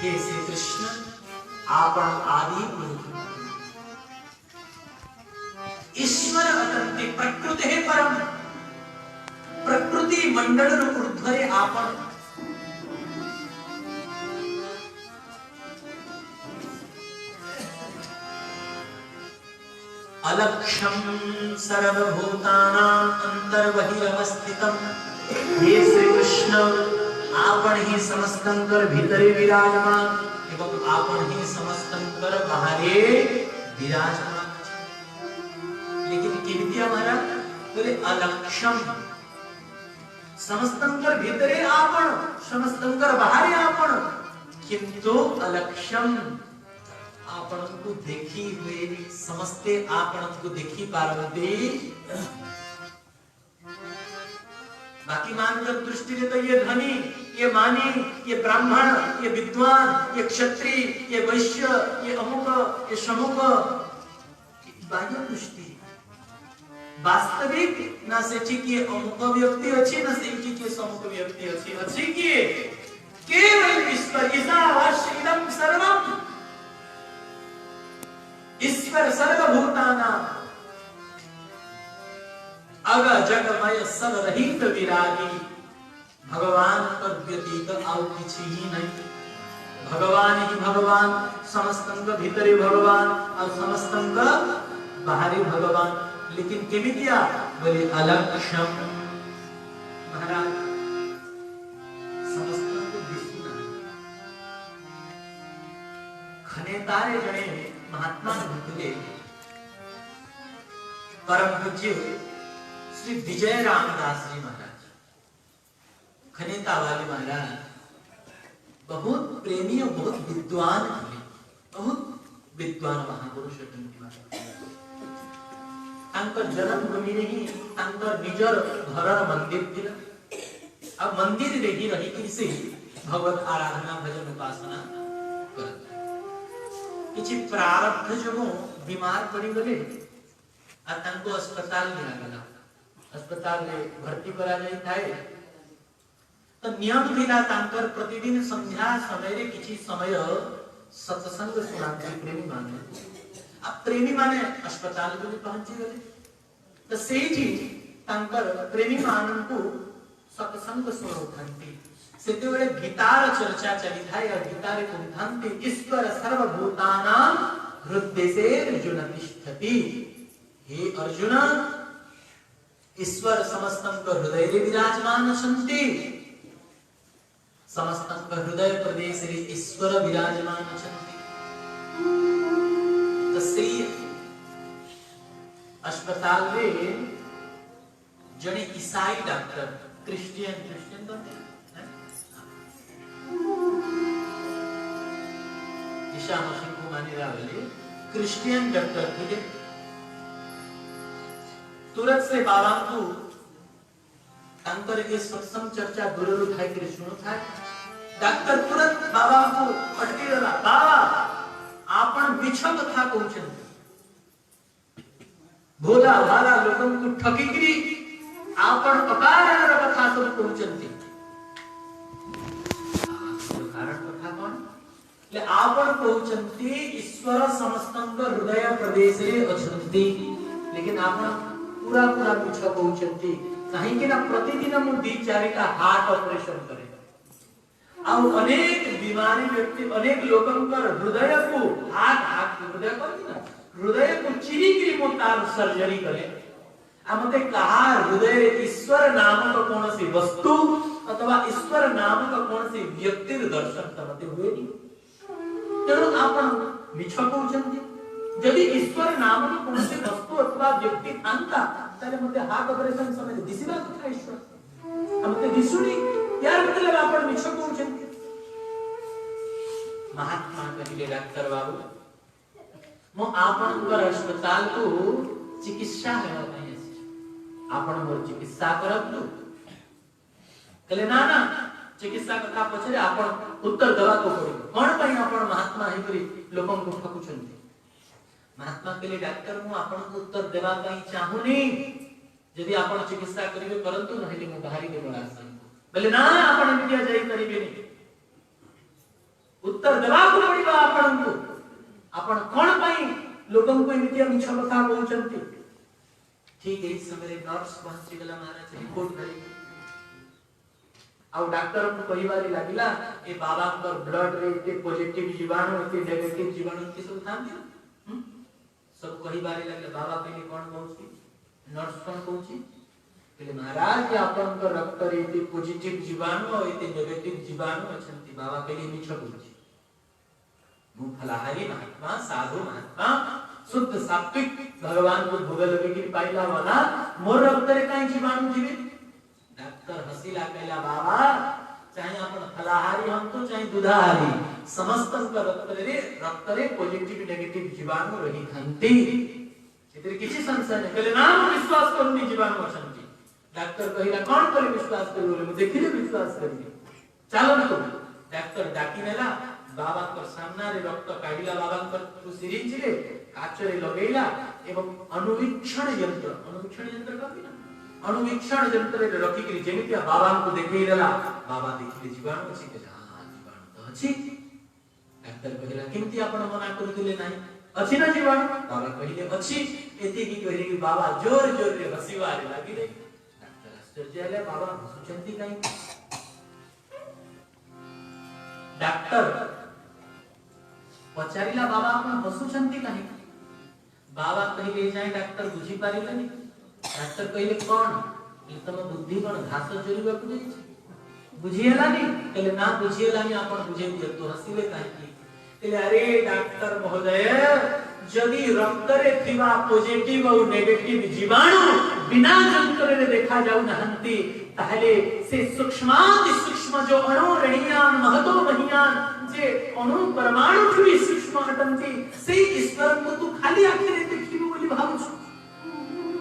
हे श्री कृष्ण आपण आदि पुरुष ईश्वर अतंते प्रकृति है परम प्रकृति मंडल ऊर्ध्वरे आपण अलक्षम सर्वभूतानां अंतर्बहिरवस्थितम हे श्री कृष्ण आपण ही समस्तंकर भीतरे विराजमान एवं आपण ही समस्तंकर बाहरे विराजमान। लेकिन केमिति हमारा बोले अलक्षम समस्तंकर भीतरे आपण समस्तंकर बाहरे आपण किंतु अलक्षम आपण को देखी हुए समस्ते आपण को देखी पारवती बाकी मानकर दृष्टि से तो ये धनी ये मानी ये ब्राह्मण ये विद्वान ये क्षत्रिय ये वैश्य ये अमुक ये शमुक बाह्य दृष्टि वास्तविक ना से ठीक ये अमुक व्यक्ति अच्छी ना से ठीक ये समुक व्यक्ति अच्छी कि केवल ईश्वर ईशावास्यम सर्वम ईश्वर सर्वभूतानां अग जगमय सब रहित विरागी भगवान पर व्यतीत और किसी ही नहीं। भगवान ही भगवान समस्तंग भीतरे भगवान और समस्तंग बाहरी भगवान। लेकिन केमितिया बोले अलक्षम महाराज समस्तंग दिसुना खनेतारे जणे महात्मा भूतले परम पूज्य श्री विजय रामदास जी महाराज खनेता वाले महाराज बहुत प्रेमी और बहुत विद्वान थे, बहुत विद्वान महापुरुष जन्म भूमि नहीं निजर घर मंदिर थिला। अब मंदिर रे ही रही किसी भगवत आराधना भजन उपासना करता किछि प्रारब्ध जगो बीमार पड़ी गले आ तांको अस्पताल लिया गला अस्पताल में भर्ती करा जाई थाए तो नियम थिला तांकर प्रतिदिन संध्या समय रे किछि समय सत्संग सुनाते प्रेमी माने अब प्रेमी माने अस्पताल को पहुंची गले तो सेठी तांकर प्रेमी मानन को सत्संग सुनाउथंती सेते बेले गीतार चर्चा चली थाए और गीतारे कुंथंती ईश्वर सर्वभूतानां हृदये अर्जुन तिष्ठति। हे अर्जुन ईश्वर समस्तंक हृदय विराजमान सन्ति समस्तंक हृदय प्रदेश रे ईश्वर विराजमान सन्ति। तस्यै अस्पताल रे जने ईसाई डॉक्टर क्रिश्चियन तो ईसा मसीह को माने वाले क्रिश्चियन डॉक्टर थे तुरंत से बाबा को तांकर ये सत्संग चर्चा गुरु उठाई के सुनो था डॉक्टर तुरंत बाबा को अटके रहा बाबा आपन बिछो कथा कहउछन भोला भाला लोकन को ठकीगिरी आपन अकारण कथा सब कहउछन कारण कथा कोन ले आपन कहउछन ईश्वर समस्तंग हृदय प्रदेशे अछंती लेकिन आपन पूरा पूरा पूछा कहउछंती कहीं ना प्रतिदिन मु 2-4 हार्ट ऑपरेशन करे आउ अनेक बीमारी व्यक्ति अनेक लोकंकर हृदय को हार्ट हृदय करना हृदय को चिरी करी मु तार सर्जरी करे आ मते कहा हृदय ईश्वर नामक कौन सी वस्तु अथवा ईश्वर नामक कौन सी व्यक्ति दर्शन करते हुए नहीं तेणु आपण मिछ कहउछन्ती यदि ईश्वर नामक कौन सी वस्तु अथवा व्यक्ति अंता ताले मते हार्ट ऑपरेशन समय दिसिबा कथा ईश्वर हमते दिसुनी यार मतलब आपण मिछ कहउछन्ती महात्मा कहिले डाक्टर बाबू मो आपनकर अस्पताल को चिकित्सा हेबा पई अछि आपण मोर चिकित्सा करबु कहले ना ना चिकित्सा कथा पछरे आपण उत्तर देवा को पड़िबो कोन पई आपण महात्मा हे करी लोकन को ठकुछन्ती महात्मा कहले डाक्टर मु आपण को उत्तर देवा पई चाहुनी यदि आपण चिकित्सा करिवे परंतु नहिले मु बाहरी के बड़ा सही बोले ना आपण मिडिया जाई करिबेनी उत्तर देवा को पड़िबो आपण को आपण कोन पई लोकन को मिडिया मिछ कथा कहउछन्ती ठीक है इस समय नर्स पहुंची गला महाराज रिपोर्ट करी आ डॉक्टर को कहिबारी लागिला ए बाबा को ब्लड रे के पॉजिटिव जीवाणु के नेगेटिव जीवाणु के सब थांती सब कहिबारी लागिला बाबा पहले कोन कहउची नर्स कोन कहउची कहले महाराज आपन को रक्त रे के पॉजिटिव जीवाणु और एते नेगेटिव जीवाणु अछंती बाबा पहले मिछ कहउची मु फलाहारी महात्मा साधु महात्मा शुद्ध सात्विक भगवान को भोग लगे कि पाइला वाला मोर रक्त रे काई जीवाणु जीवे डॉक्टर हसीला कहला बाबा चाहे अपन फलाहारी हम तो चाहे दुधाहारी समस्त रक्त रे पॉजिटिव नेगेटिव जीवाणु रही थंती इतरे किछि संशय नै कहले नाम विश्वास करनी जीवाणु अछंती डॉक्टर कहिला कोन करे विश्वास करू बोले देखिले विश्वास करी चलो तो डॉक्टर डाकी नेला बाबा को सामना रे रक्त काढिला बाबा को सिरिंज रे काच रे लगेला एवं अनुवीक्षण यंत्र कभी अनुवीक्षण यंत्र रे रखी करी जेमिति बाबा को देखै देला बाबा देखिले जीवाणु अछि के हां जीवाणु तो अछि डॉक्टर कहला केमति आपण मना करथिले नाही अछि ना जीवाणु बाबा कहिले अछि एति की कहि कि बाबा जोर जोर रे हसीवारे लागि रे डॉक्टर आश्चर्य आले बाबा हसुचंती काई डॉक्टर पचारिला बाबा आपण हसुचंती काहे बाबा कहिले जाय डॉक्टर बुझी पारिलानी डॉक्टर कहिले कोन ये तम बुद्धि कोन घास चोरीबा को जाई बुझियलानी कहले ना बुझियलानी आपण बुझे दियो तो हसिले काहे की कहले अरे डॉक्टर महोदय यदि रक्त रे थिबा पॉजिटिव और नेगेटिव जीवाणु बिना जंतर रे देखा जाउ नहंती ताहले से सूक्ष्माति सूक्ष्म जो अणु रणियान महतो महियान जे अणु परमाणु भी सूक्ष्म हटंती से ईश्वर को तू खाली आंखें रे देखिबो बोली भाबुछु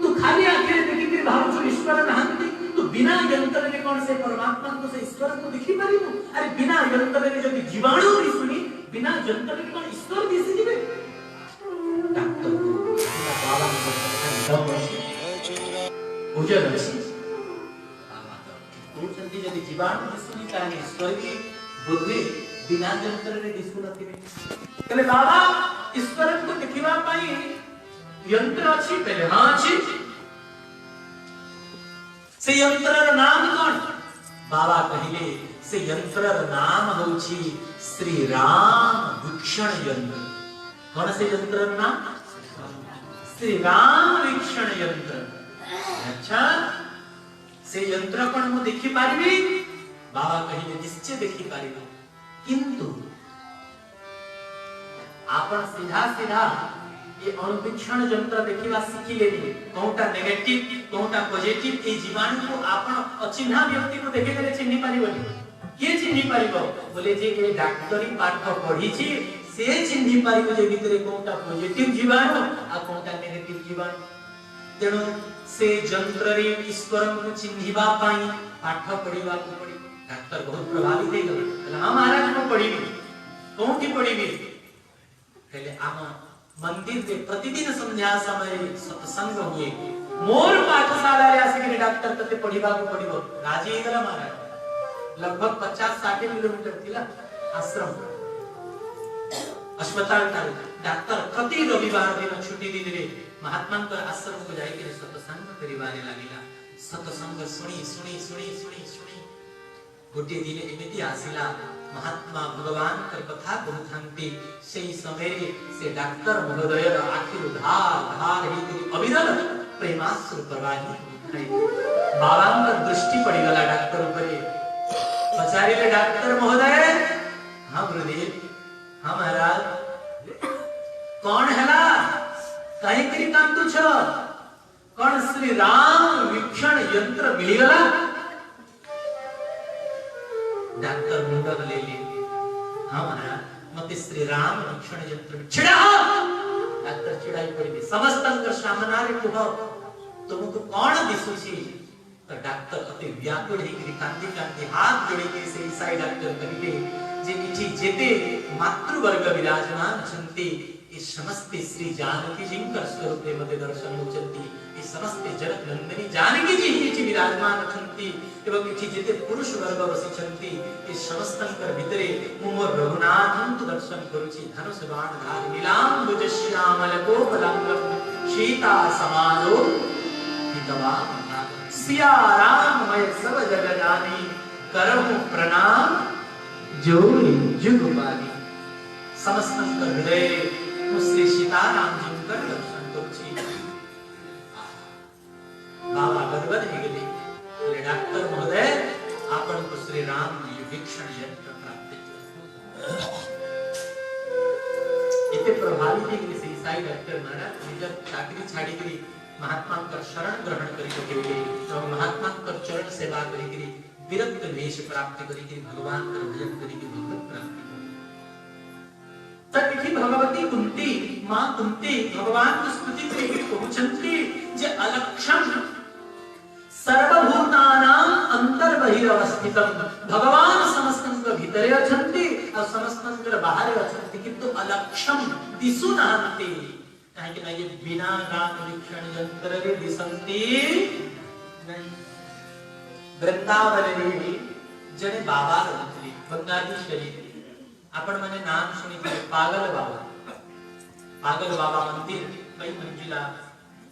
तू खाली आंखें रे देखि भाबुछु ईश्वर नहंती तू बिना यंत्र रे कोन से परमात्मा को से ईश्वर को देखि पारिबो अरे बिना यंत्र रे जदि जीवाणु भी सुनी बिना यंत्र रे कोन ईश्वर दिसि दिबे डॉक्टर बाबा को पूजन अछि पूछंती यदि जीवाणु दिसुनी ताने ईश्वर की बुद्धि बिना यंत्र रे दिसु नथिबे कहले बाबा ईश्वर को देखिबा पई यंत्र अछि पहले हां अछि से यंत्रर नाम कोन बाबा कहिले से यंत्रर नाम होछि श्री राम वीक्षण यंत्र कौन से यंत्रर नाम श्री राम वीक्षण यंत्र अच्छा से यंत्र कोन मु देखि पारिबी बाबा कहिले निश्चय देखि पारिबा किंतु आपण सीधा सीधा ये अनुवीक्षण यंत्र देखिबा सिखि लेनी कोनटा नेगेटिव कोनटा पॉजिटिव ए जीवाणु को आपण अचिन्हा व्यक्ति को देखि देले चिन्हि पारिबनी के चिन्हि पारिबो बोले जे के डॉक्टरी पाठ पढी छी से चिन्हि पारिबो जे भितरे कोनटा पॉजिटिव जीवाणु आ कोनटा नेगेटिव जीवाणु तेणु से यंत्र रे ईश्वर को चिन्हिबा पाई पाठ पढिबा को पड़ी डॉक्टर बहुत प्रभावित हे गला हां महाराज को पढिबी कोनटी पढिबी कहले आम मंदिर के प्रतिदिन संध्या समय सत्संग हुए मोर पाठशाला रे आसी के डॉक्टर तते पढिबा को पडिबो राजी हे गला महाराज लगभग 50-60 किलोमीटर थिला आश्रम अस्पताल ता डॉक्टर प्रति रविवार दिन छुट्टी दिन रे महात्मा को आश्रम को जाई के सत्संग करिवारे लागिला सतसंग सुनी सुनी सुनी सुनी सुनी गोटे दिन एमिति आसिला महात्मा भगवान कर कथा कहथांती सेई समय से डॉक्टर महोदय आखिर धार धार ही अविरल प्रेमाश्रु प्रवाही बाबांकर दृष्टि पड़ी गला डॉक्टर ऊपर पचारिले डॉक्टर महोदय हां गुरुदेव हां महाराज कौन हैला काहे करी कांतु छ कौन श्री राम वीक्षण यंत्र मिलिगला डॉक्टर मुंडा ले ले हां महाराज मते श्री राम वीक्षण यंत्र छिड़ा डॉक्टर छिड़ाई पड़ी समस्तंकर सामनारे कुह तुमको कौन दिसुची तो डॉक्टर अति व्याकुल ही कांदी कांदी हाथ जोड़ी के से ईसाई डॉक्टर कहिए जे इठी जेते मातृवर्ग विराजमान छन्ति इस समस्त श्री जानकी जिंकर स्वरूप मते दर्शन होचंती इस समस्त जगत नंदिनी जानकी जी इठी विराजमान छन्ति एवं इठी जेते पुरुष वर्ग वसिछन्ति इस समस्तंकर भितरे मोर रघुनाथंतु दर्शन करूची धनुष बाण धार नीलांबुज श्यामल कोमलांगम सीता समानो हितवा सिया राम मैं सब जग जानी करहु प्रणाम जोड़ी जुगपाली समस्त हृदय श्री सीताराम जिंकर दर्शन करूची बाबा गदगद हे गेले बोले डॉक्टर महोदय आपण को श्री राम वीक्षण यंत्र प्राप्त इते प्रभावित हे गेले ईसाई डॉक्टर महाराज निज चाकरी छाड़ी करी महात्मा कर शरण ग्रहण करी के और महात्मा कर चरण सेवा करी के विरक्त वेश प्राप्त करी के भगवान कर भजन करी के भगवत प्राप्ति तब इति भगवती कुंती मां कुंती भगवान की स्तुति करी के पहुंचंती जे अलक्षण सर्वभूतानां अंतर बहिरवस्थितम भगवान समस्तंक भीतरे अछंती और समस्तंक बाहर अछंती किंतु अलक्षण दिसु नाहंती काहे कि ये बिना राम वीक्षण यंत्र रे दिसंती नहीं वृंदावन रे जने बाबा रहतली बंगाली शरीर आपण माने नाम सुनिथे पागल बाबा मंदिर कई मंजिला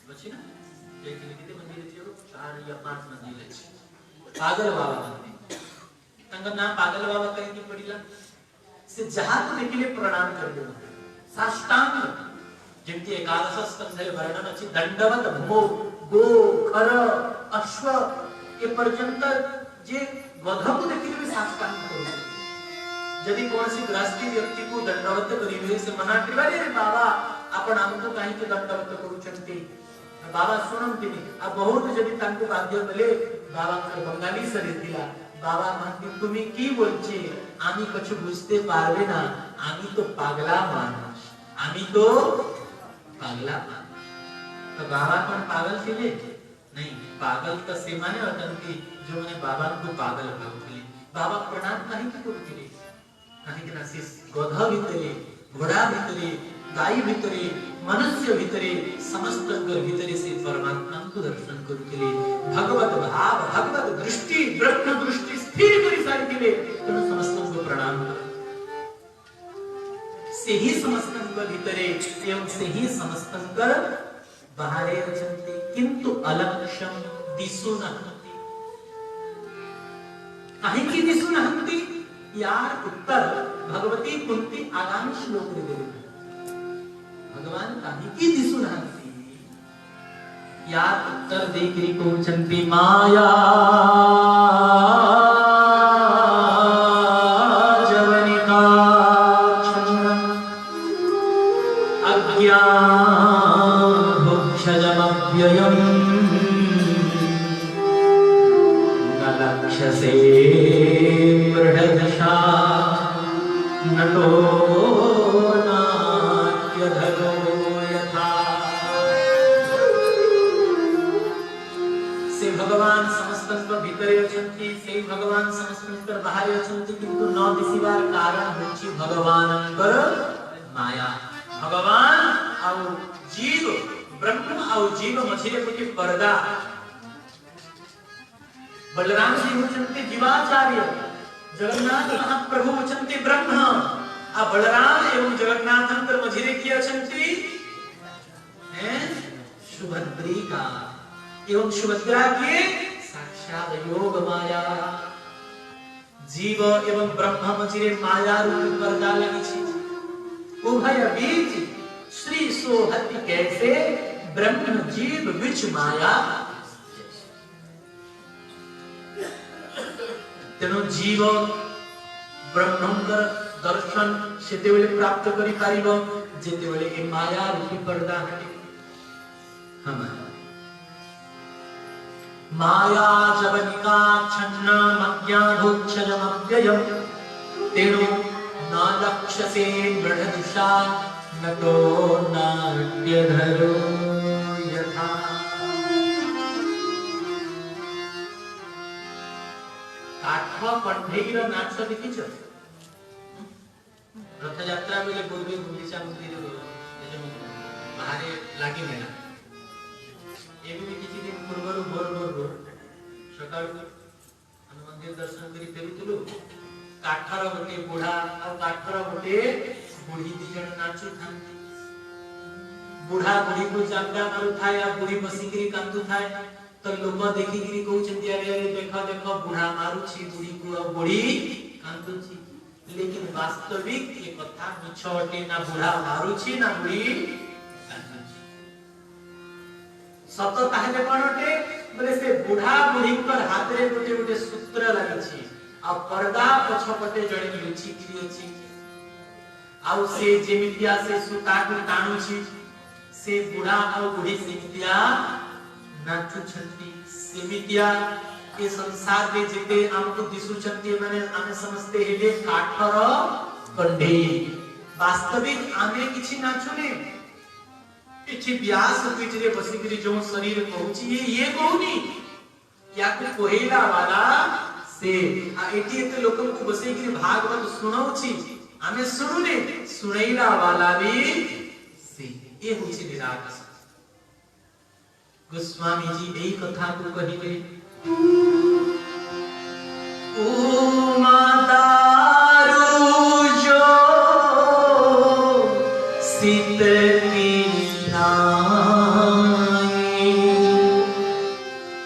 बची ना एक किती मंदिर छे 4 या 5 मंजिल छे पागल बाबा मंदिर तंग नाम पागल बाबा कहीं की पड़ीला से जहां तो देखिले प्रणाम कर दो साष्टांग जेमती एकादश स्कंधे वर्णन अछि दंडवत भूमो गो खर अश्व के पर्यंत जे गधक देखिले भी साष्टांग करू यदि कोनसी गृहस्थी व्यक्ति को दंडवत करिवे से मना करिवे रे बाबा आपण हमको काहे के दंडवत करूचंती बाबा सुनंती आ बहुत यदि तांको बाध्य मिले बाबा कर बंगाली शरीर दिला बाबा मानती তুমি কি বলছে আমি কিছু বুঝতে পারবে না আমি তো পাগলা মানুষ আমি তো पागला तो बाबा कौन पागल थे नहीं पागल तो से माने अटंती जो माने बाबा को पागल भावले बाबा प्रणाम नहीं की करथिले काहे कि ना से गधा भितरे घोड़ा भितरे गाय भितरे मनुष्य भितरे समस्त अंग भितरे से परमात्मा को दर्शन करथिले भगवत भाव भगवत दृष्टि ब्रह्म दृष्टि स्थिर करी सारिथिले तो समस्त को प्रणाम से ही समस्तंग भीतरे एवं से ही समस्तंकर बाहरे अछन्ति किंतु अलक्षम दिसु नहन्ति काहे की दिसु नहन्ति यार उत्तर भगवती कुंती आगामी श्लोक रे देवे भगवान काहे की दिसु नहन्ति यार उत्तर देखरी पहुंचन्ति माया भोक्षजमव्ययम् नलक्षसे मृडदशा नटो नाट्यधरो यथा से भगवान समस्तंक भीतरे अछन्ति से भगवान समस्तंक बाहर अछन्ति किंतु न दिसिबार कारण होछि भगवानंकर माया भगवान और जीव ब्रह्म और जीव मझिरे गोटे पर्दा बलराम जी होचंते जीवाचार्य जगन्नाथ महाप्रभु होचंते ब्रह्म आ बलराम एवं जगन्नाथ अंतर मझिरे की अछंती हैं सुभद्रिका एवं सुभद्रा किए साक्षात योग माया जीव एवं ब्रह्म मझिरे माया रूपी पर्दा लगी उभय बीच श्री सोहति कैसे ब्रह्म जीव बिच माया तेणु जीव ब्रह्मंकर दर्शन सेते बेले प्राप्त करि पारिबो जेते बेले ए माया रूपी पर्दा हटे हम माया जवनिका छन्न मज्ञानोक्षजमव्ययम् तेणु न लक्ष्यसे दृढदिशा नतो नाट्यधरो यथा काठ कंठेईर नाच देखिछ रथ यात्रा बेले पूर्वी गुंडीचा मंदिर बाहर लागी मेला एबी किछि दिन पूर्वरु भोर सकाळ हम मंदिर दर्शन करी फेरुतलु काठर गोटे बुढ़ा आ काठर गोटे बुढ़ी दी जण नाचु थांती बुढ़ा बुढ़ी को जागडा मारु थाय आ बुढ़ी बसिकरी कांदु थाय तो लोग देखि गिरी कहउछन्ती अरे देखो देखो बुढ़ा मारुछि बुढ़ी को आ बुढ़ी कांदुछि लेकिन वास्तविक ये कथा मिछ अटे ना बुढ़ा मारुछि ना बुढ़ी कांदुछि सत ताहले कोन अटे बोले से बुढ़ा बुढ़ी कर हाथ रे गोटे गोटे सूत्र लागिछि आ पर्दा पछपटे जणे लुचि किरि अछि आ से जेमितिया से सुता को टाणुछि से बुढ़ा आ बुढ़ी सेमितिया नाचु छंती सेमितिया के संसार में जेते हमको दिसु छंती माने आमे समझते हेले काठर कंढे वास्तविक आमे किछि नाचुने किछि व्यास पिचरे बसिकरी जो शरीर कहउछि ये कहउनी या को कोहेला वाला से आ एटी एते लोकन को बसिकरी भागवत सुनाउछि आमे सुनुने सुनैला वाला भी से ए होछि निराकस गोस्वामी जी यही कथा को कहिबे ओ मातारू जो सीत की नाई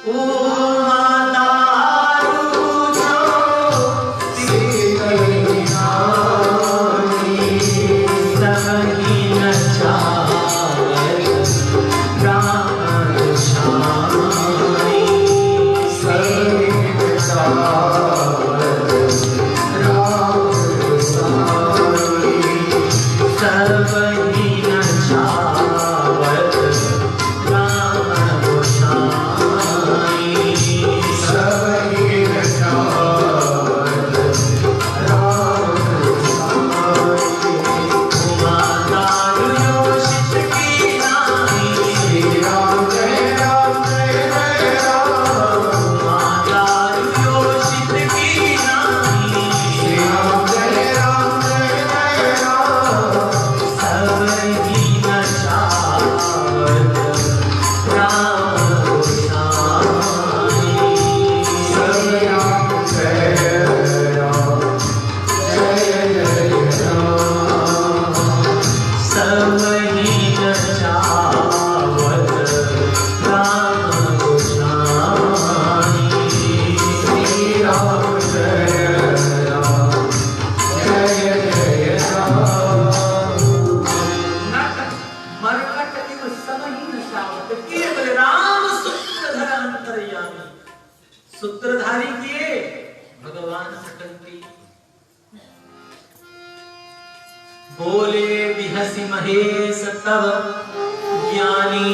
ओ मातारू जो सीत की नाई सही न सूत्रधारी किए भगवान सकंती बोले बिहसी महेश तब ज्ञानी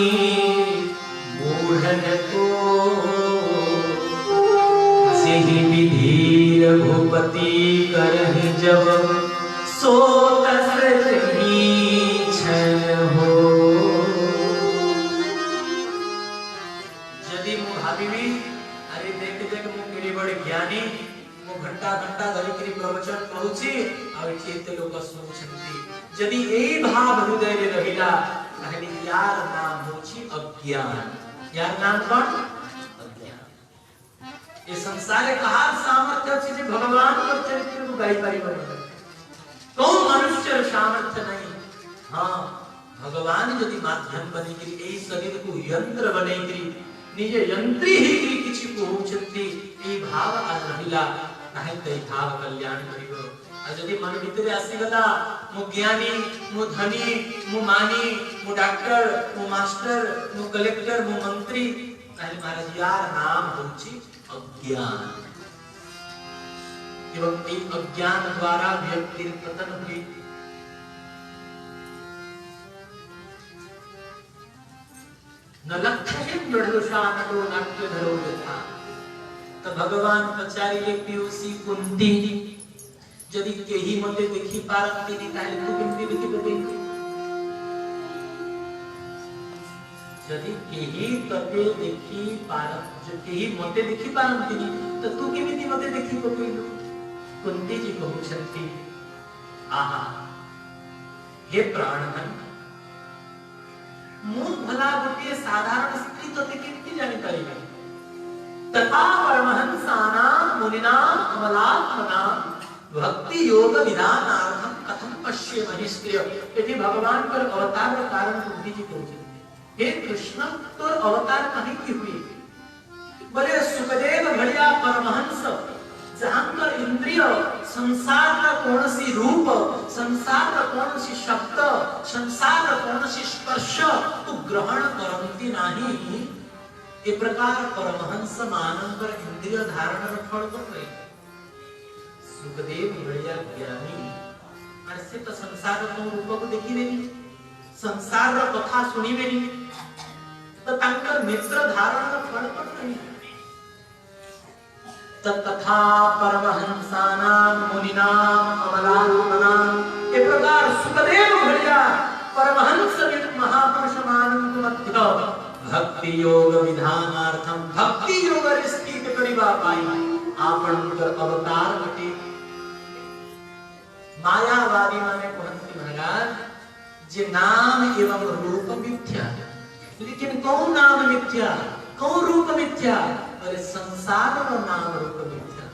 मूढ़न को सिहि विधि रघुपति करहि जब सो तसरही छन हो यदि मु भाविबी अरे देख देख मु केड़ी बड़ ज्ञानी मु घंटा घंटा धरि करी प्रवचन कहूची आ एते लोक सुनुछंती यदि एई भाव हृदय रे रहिला कहली यार नाम होची अज्ञान यार नाम कोन अज्ञान ए संसारे कहा सामर्थ्य अछि जे भगवान के चरित्र को गाई पारिबो कौन मनुष्य सामर्थ्य नहीं हां भगवान यदि माध्यम बनी करी एई शरीर को यंत्र बनै करी निजे यंत्री ही किछि कहउछंती ए भाव आ रहिला नाही तै भाव कल्याण करिवो आ जदि मन भितरे आसी गला मु ज्ञानी मु धनी मु मानी मु डॉक्टर मु मास्टर मु कलेक्टर मु मंत्री ताले महाराज यार नाम होछि अज्ञान एवं ए अज्ञान द्वारा व्यक्तिर पतन हुई न लक्ष्य दृढ़ोषा नरो नाट्य धरो यथा तो भगवान पचारिले पीयूसी कुंती जदि केही मते देखि पारंती नी ताले तू केमती देखि पकेई जदि केही तते देखि पारंत जो केही मते देखि पारंती नी तो तू केमिति मते देखि पकेइलु कुंती जी कहउछंती आहा हे प्राणधन मु भला गोटे साधारण स्त्री तते केमति जानि परिबे तथा परमहंसानां मुनिनां कमलात्मनां भक्ति योग विधानार्थं कथं पश्ये मनिष्क्रिय यदि भगवान पर अवतार का कारण कुंती जी कहउछंती हे कृष्ण तो अवतार कहीं की हुई बोले सुखदेव भलिया परमहंस जहां इंद्रिय संसार का कौनसी रूप संसार का कौनसी शब्द संसार का कौनसी स्पर्श तो ग्रहण करती नहीं ये प्रकार परमहंस मानव इंद्रिय धारण फल को गए सुखदेव बढ़िया ज्ञानी ऐसे तो संसार को रूप को देखी नहीं संसार का कथा सुनी नहीं तो तंकर मित्र धारण फल को नहीं तथा परमहंसानां मुनिनां कमलात्मनां ये प्रकार सुखदेव भलिया परमहंस महापुरुष मानव मध्य भक्ति योग विधानार्थम भक्ति योग स्थित करिबा पाई आपण कर अवतार बटे मायावादी माने कहंती महाराज जे नाम एवं रूप मिथ्या लेकिन कौन नाम मिथ्या कौन रूप मिथ्या अरे संसार का नाम रूप मिथ्या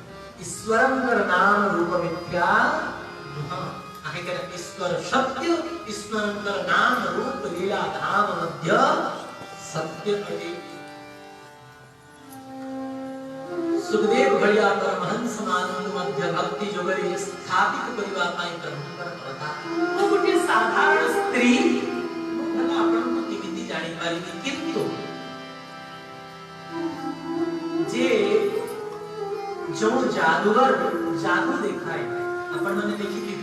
ईश्वरं का नाम रूप मिथ्या आहे कर ईश्वर सत्य ईश्वरं का नाम रूप लीला धाम मध्य सत्य अटे सुखदेव भलिया परमहंस मानव मध्य भक्ति जोगरे स्थापित करिबा पाई क्रम पर कथा वो गोटे साधारण स्त्री भला आपण को किमिति जानि पारिबी किंतु जे जो जादूगर जादू देखाए अपन माने देखि थी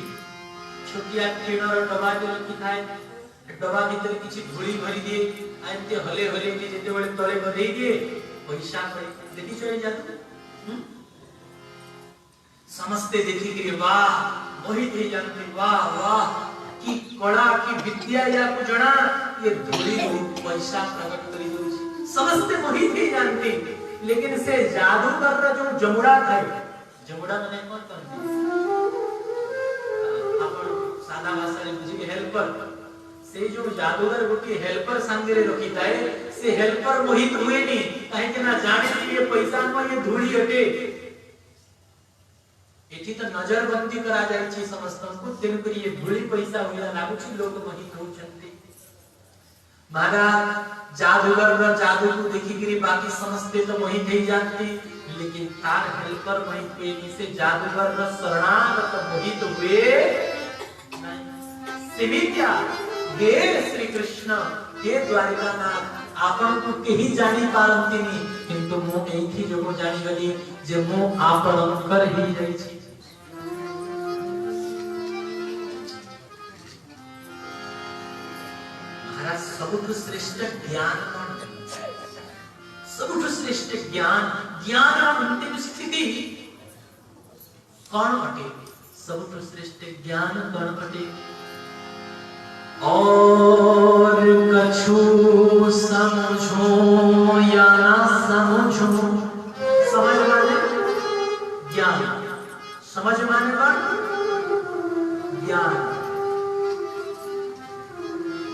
छोटिया ट्रेनर डबा जे रखी थाए डबा भीतर किछि धूली भरी दिए आइते हले हले जे जेते बळे तळे बधेई दिए पैसा पड़े देखि छै जादू समस्ते देखि कि वाह मोहित हे जानते वाह वाह की कला की विद्या या को जणा ये धूली रूप पैसा प्रकट करी दउछि समस्ते मोहित हे जानते लेकिन से जादूगर रा जो जमुड़ा था जमुड़ा माने कोन करते आपण सादा भाषा रे बुझी हेल्पर से जो जादूगर गोटी हेल्पर संगे रे रखी थाए से हेल्पर मोहित हुए नी काहे के ना जाने कि ये पैसा में ये धूली हटे एठी तो नजरबंदी करा जाय छी समस्त को तेन करी ये धूली पैसा होइला लागु छी लोग मोहित होउछंती महाराज जादूगर रा जादू को देखि गिरी बाकी समझते तो मोहित ही जानती लेकिन तार हेल्पर मोहित हुए इसे जादूगर रा शरणागत मोहित हुए नहीं सिमित्या हे श्री कृष्ण हे द्वारिकानाथ आपण को केही जानि पारंती नी किंतु मो एथि जो जानि गली जे मो आपण कर ही जाई छी सबुठ श्रेष्ठ ज्ञान सबुठ श्रेष्ठ ज्ञान ज्ञान अंतिम स्थिति कौन अटे सबुठ श्रेष्ठ ज्ञान कौन अटे और कछु समझो या ना समझो समझ माने ज्ञान समझ माने कौन ज्ञान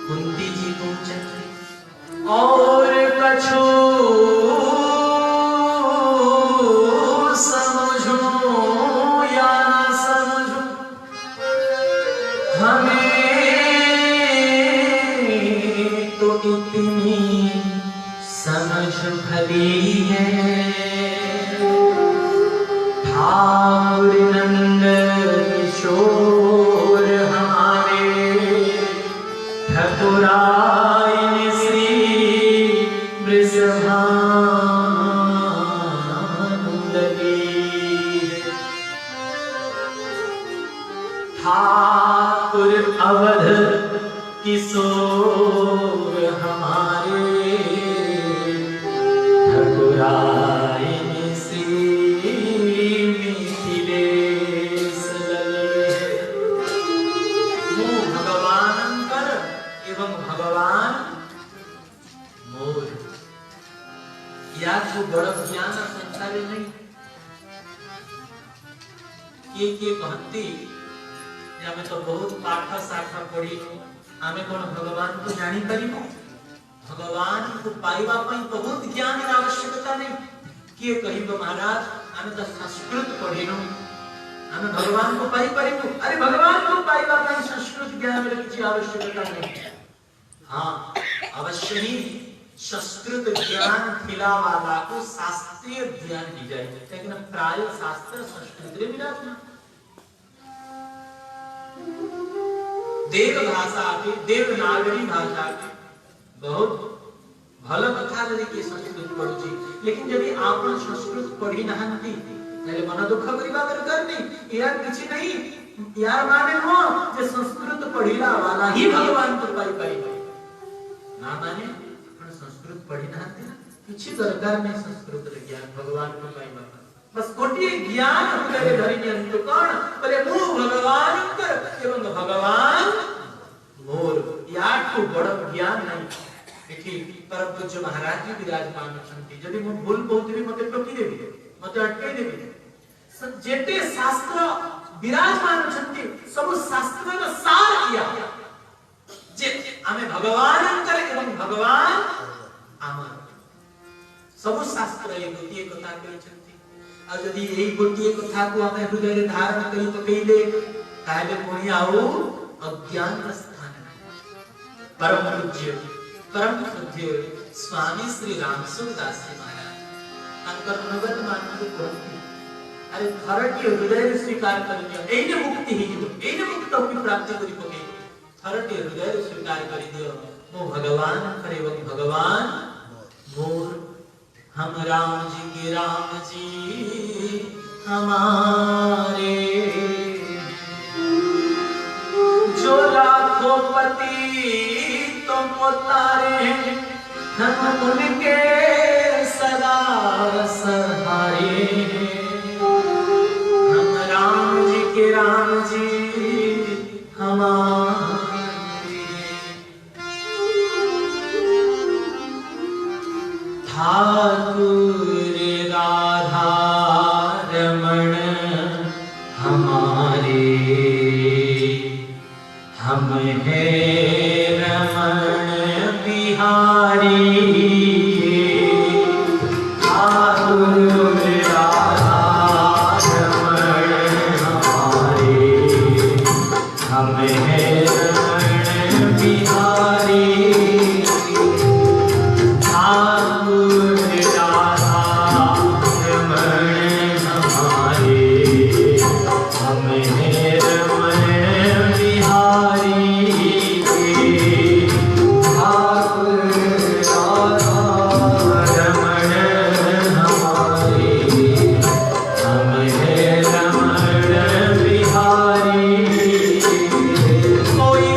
कुंती जी पूछती और कछु समझो या ना समझो हमें तो इतनी समझ भली है ठाकुर नंद किशोर हमारे ठकुराइन श्री बृषभानुलगी ठाकुर अवध किशोर हमारे ठकुराइन श्री मिथिलेश लगे वो भगवान अंकर एवं भगवान मोर या तो बड़ ज्ञान संसार नहीं के कहती आमे तो बहुत पाठ शाखा पढ़ी आमे कोन भगवान को जानी परिमो भगवान को पाइबा पई बहुत ज्ञान आवश्यकता नहीं किए कहिबो महाराज आमे तो संस्कृत पढ़िनो आमे भगवान को पाई परिमो अरे भगवान को पाइबा पई संस्कृत ज्ञान रे किछि आवश्यकता नहीं हां अवश्य ही संस्कृत ज्ञान थिला वाला को शास्त्रीय ज्ञान दी जाए लेकिन प्राय शास्त्र संस्कृत रे विराजमान देव भाषा के देवनागरी भाषा के बहुत भल कथा जदि के संस्कृत पढ़ुची लेकिन जदि आपण संस्कृत पढ़ी नहंती तले मन दुख करिबा दरकार नहीं यार किछि नहीं यार माने हो जे संस्कृत पढ़िला वाला ही भगवान को पाई परिबा ना माने आपण संस्कृत पढ़ी नहंती ना किछि दरकार नहीं संस्कृत रे ज्ञान भगवान को पाइबा बस कोटि ज्ञान हृदय धरि नियंत्रण कौन बोले मु भगवान कर एवं भगवान मोर याठू बड़ ज्ञान नहीं देखि परम पूज्य महाराज जी विराजमान छथि यदि मु भूल कहउतबी मते टोकी देबी मते अटके देबी जेते शास्त्र विराजमान छथि सब शास्त्र रो सार किया जे आमे भगवान कर एवं भगवान आमा सब शास्त्र ए गोटिए कथा कहै छथि और यदि यही गोटिए कथा को हमें हृदय रे धारण करी पकैले ताले कोनी आउ अज्ञान स्थान परम पूज्य स्वामी श्री रामसुरदास जी महाराज अंकर नगद मानक कहती अरे थरटी हृदय रे स्वीकार करियो एने मुक्ति ही दियो एने मुक्त होकी प्राप्ति करी पके थरटी हृदय रे स्वीकार करि दियो मो भगवान करे वो भगवान मोर हम राम जी के राम जी हमारे जो लाखों पति तुम उतारे हम उनके सदा सहारे हम राम जी के राम जी हमारे ठाकुर राधा रमण हमारे हम हैं रमण बिहारी ठाकुर राधा रमण हमारे हम हैं रमण बिहारी कोई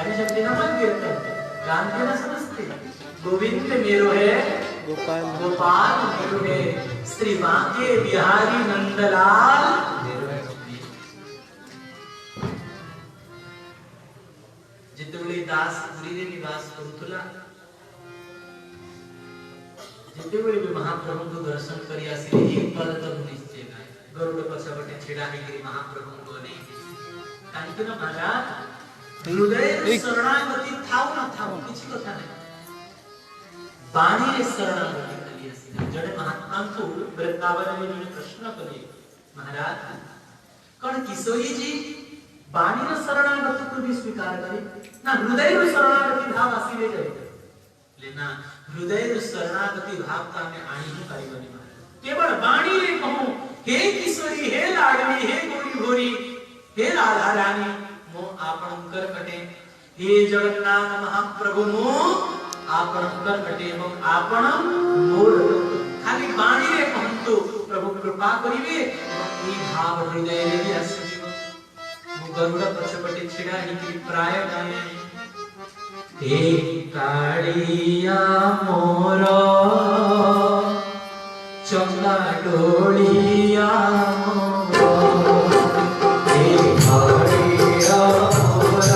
गायत्री शक्ति ना मन कीर्तन गान के ना समझते। गोविंद मेरो है गोपाल गोपाल मेरो है श्री बांके बिहारी नंदलाल मेरो है। जितेबले दास पुरी निवास करुला जितेबले भी महाप्रभु को दर्शन करी आसिले एक पल तक निश्चय गाय गरुड़ पछपटे छिड़ा हेकरी महाप्रभु को नहीं काहे ना महाराज हृदय शरणागति थाउ न थाउ किछि कथा नहीं बाणी रे शरणागति कली आसिले जड़े महात्मा को वृंदावन में जने प्रश्न कले महाराज कौन किशोरी जी बाणी रे शरणागति को भी स्वीकार करे ना हृदय रे शरणागति भाव आसिले जाए लेना हृदय रे शरणागति भाव का में आनी ही पाइबनी केवल बाणी रे कहूं हे किशोरी हे लाडली हे गोरी गोरी हे राधा रानी मो आपणकर कटे हे जगन्नाथ महाप्रभु मो आपणकर कटे मो आपण मोर खाली बाणी रे कहंतु प्रभु कृपा करिवे ई भाव हृदय रे भी आसीबो मो गरुड़ पछपटे छिड़ा हिकरी प्राय गाए हे कालिया मोर चंगा डोलिया मोर हे कालिया मोर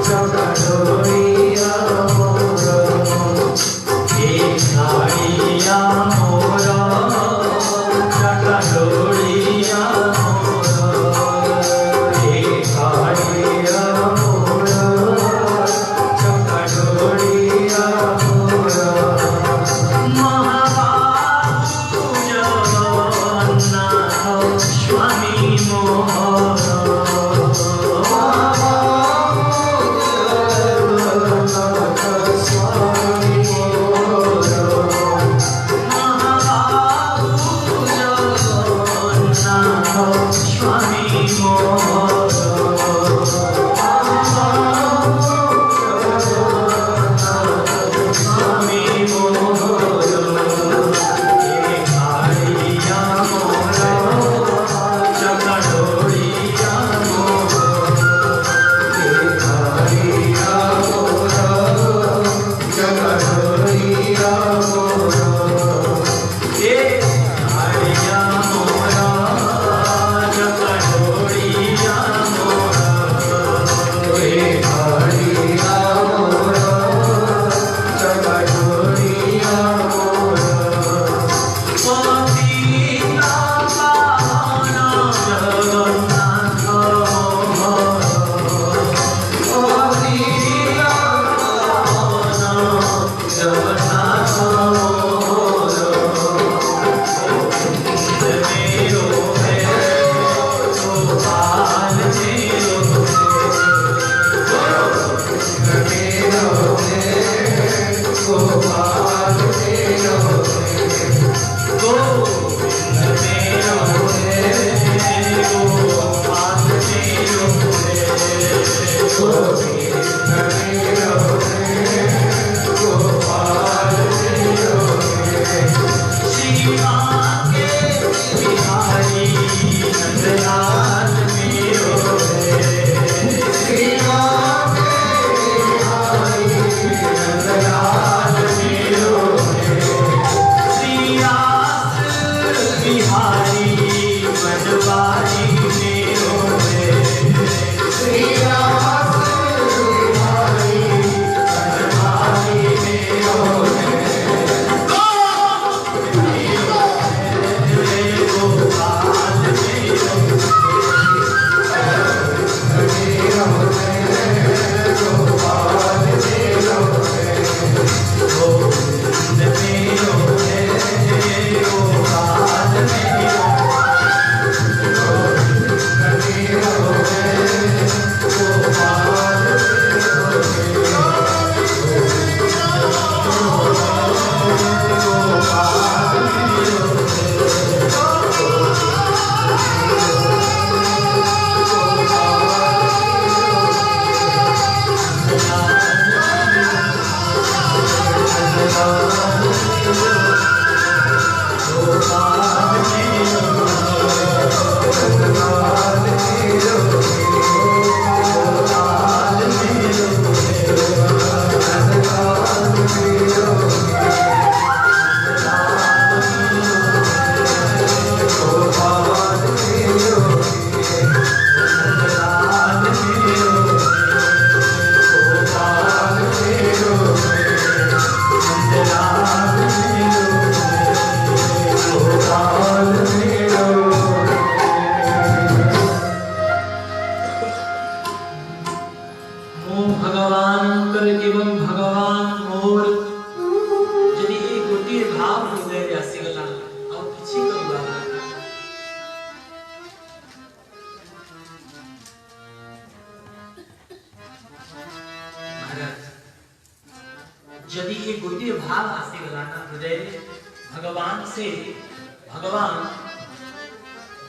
चंगा डोलिया मोर हे कालिया मोर चंगा डोलिया मोर हे कालिया मोर चंगा डोलिया मोर महाबाबू जवाना भगवानଙ୍କର ଏବଂ ଭଗବାନ ମୋର ଯଦି ଏ ଗୋଟିଏ ଭାବ ହୃଦୟରେ ଆସିଗଲା ଆଉ କିଛି କରିବା ନାହିଁ। यदि ये गोटिए भाव आसीगला ना हृदय भगवान से भगवान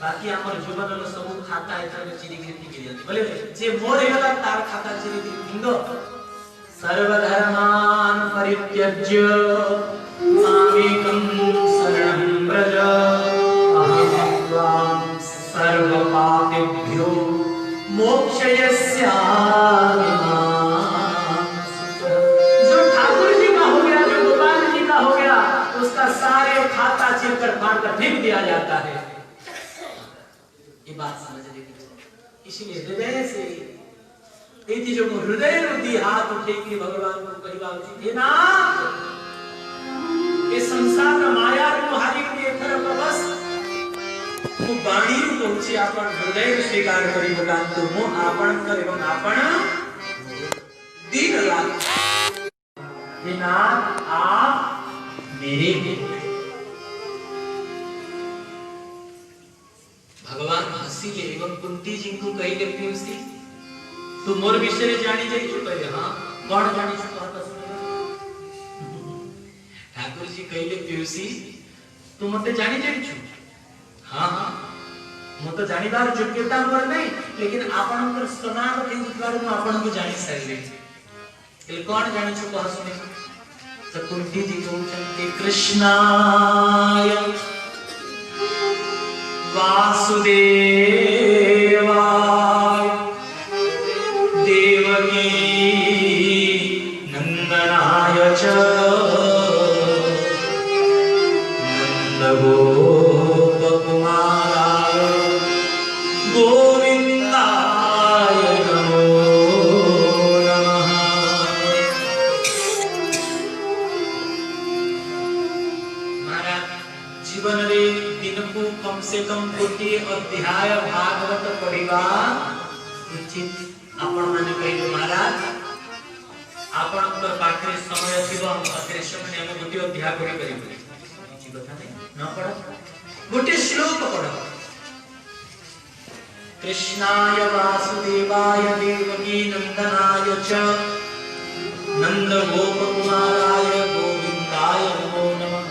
बाकी हमर जीवन रो सब खाता एतर चिरी गिरती गिरती बोले जे मोर हेला तार खाता चिरी गिंगो सर्वधर्मान परित्यज्य मामेकं शरणं व्रज अहं त्वां सर्वपापेभ्यो मोक्षयस्यामि। उसका सारे खाता चिरकर फाड़कर फेंक दिया जाता है। ये बात समझने की इसलिए हृदय से ये चीजों को हृदय रुद्धि हाथ उठे कि भगवान को कहिबा उचित है ना ये संसार माया तुम्हारी के तरफ बस तू वाणी पहुंची आपण हृदय स्वीकार करी भगवान तो मो आपण कर एवं आपण दीन लाग हे नाथ आप मेरे भगवान हसीले एवं कुंती जी को कहिले पिउसी तू मोर विषय जानी जाई छु कहे हां कोन जानी छु कहत सुन ठाकुर जी कहिले पिउसी तू मते जानी जाई छु हां हां मो तो जानिबार योग्यता मोर नहीं लेकिन आपनकर सनात के द्वारा मु आपन को जानी साइले ए कोन जानी छु कह सुने तो कुंती जी कहते कृष्णाय वासुदेवाय देवकी नंदनाय च नंदगोपकुमाराय गोविंदाय नमो नमः। जीवन रे दिन को कम से कम गोटे अध्याय भागवत पढ़िबा उचित। आपण माने कहिबे महाराज आपण तो पाखरे समय थिबो हम पाखरे समय हम गोटे अध्याय पढ़ि परिबो କିଛି କଥା नहीं न पढ़ गोटे श्लोक पढ़ कृष्णाय वासुदेवाय देवकी नंदनाय च नंदगोपकुमाराय गोविंदाय नमो नमः।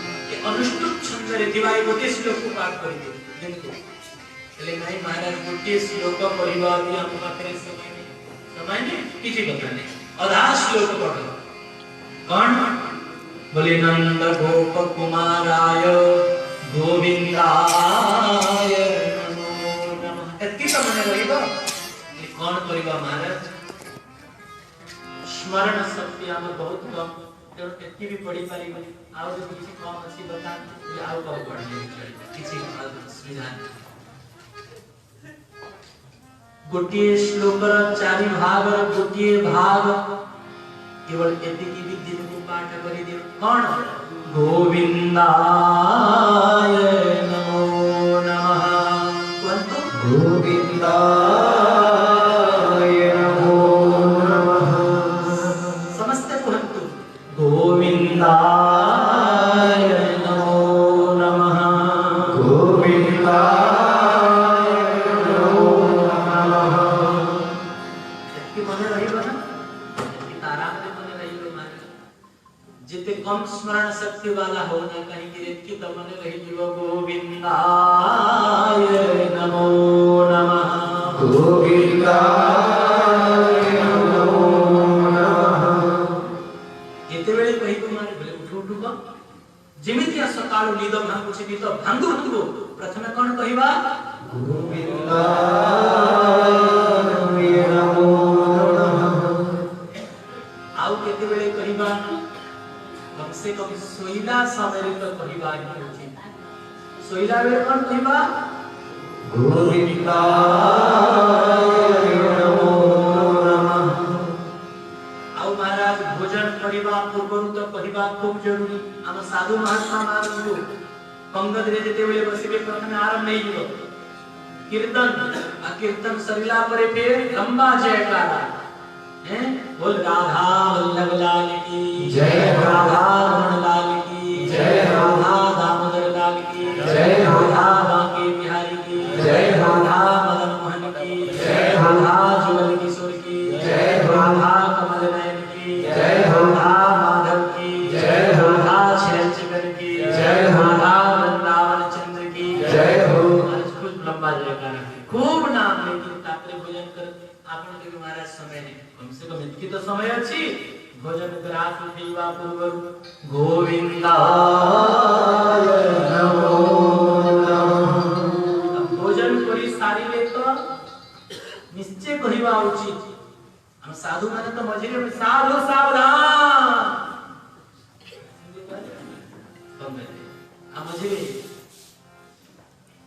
अनुष्टुप छंद रे दिवाई गोटे श्लोक को पाठ करियो देखो ले नहीं महाराज गोटे श्लोक पढ़िबा भी हम पाखरे समय नहीं किछि କଥା नहीं आधा श्लोक पढ़ो कौन बोले नंद गोप कुमाराय गोविंदाय नमो नमः। एतकी तो मने रहिबा ये कौन करिबा महाराज स्मरण शक्ति हम बहुत कम तो एतकी भी पढ़ी पारिबा आउ जो किछि कम अछि बता ये आउ कम पढ़ले किछि सुविधा गोटे श्लोकर चारि भाग गोटे भाग केवल एतिकी भी दिन को पाठ करि दियो कौन गोविंदाय नमो नमः। कोंतो गोविंदाय नमो नमः समस्त कोंतो गोविंदाय नमो नमः गोविंदाय नमो नमः। एतकी मने रहिबो ना आराम से मने रहिबो माने जिते कम स्मरण शक्ति वाला हो ना कहीं की की तो मने रहि जीवो गोविंदाय नमो नमः गोविंदाय नमो नमः। केते बेले कहिबो माने बोले उठ उठ को जेमिति सकाळ नींद भांगु छी तो भांगु भांगु प्रथमे कोन कहिबा गोविंदाय नमो आउ केते बेले कहिबा कम से कम सोइला समय तो कहिबा ही उचित सोइला बेले कोन कहिबा गोविंदाय नमो नमः। आउ महाराज भोजन करिबा पूर्व तो कहिबा खूब जरूरी हम साधु महात्मा मानू पंगत रे जेते बेले बसिबे प्रथमे आरंभ नहीं जीव कीर्तन आ कीर्तन सरिला परे फिर लंबा जयकारा हैं? बोल राधा वल्लभ लाल की जय, राधा रमण लाल की जय, राधा दामोदर लाल की जय, राधा बांके बिहारी की जय, राधा मदन मोहन की जय, राधा जुगल किशोर की जय, राधा कमल नयन की जय, राधा माधव की जय, राधा छेलचकर की जय, राधा वृंदावन चंद्र की जय हो। आज खूब लंबा जयकार है, खूब नाम लेकिन तात्रे भोजन कर आपण के महाराज समय नहीं, कम से कम इतकी तो समय अच्छी भोजन ग्रास देवा पूर्व गोविंदा भोजन करी सारी ले तो निश्चय कहिबा उचित हम साधु माने तो मझिरे में साधु सावधान हम मझिरे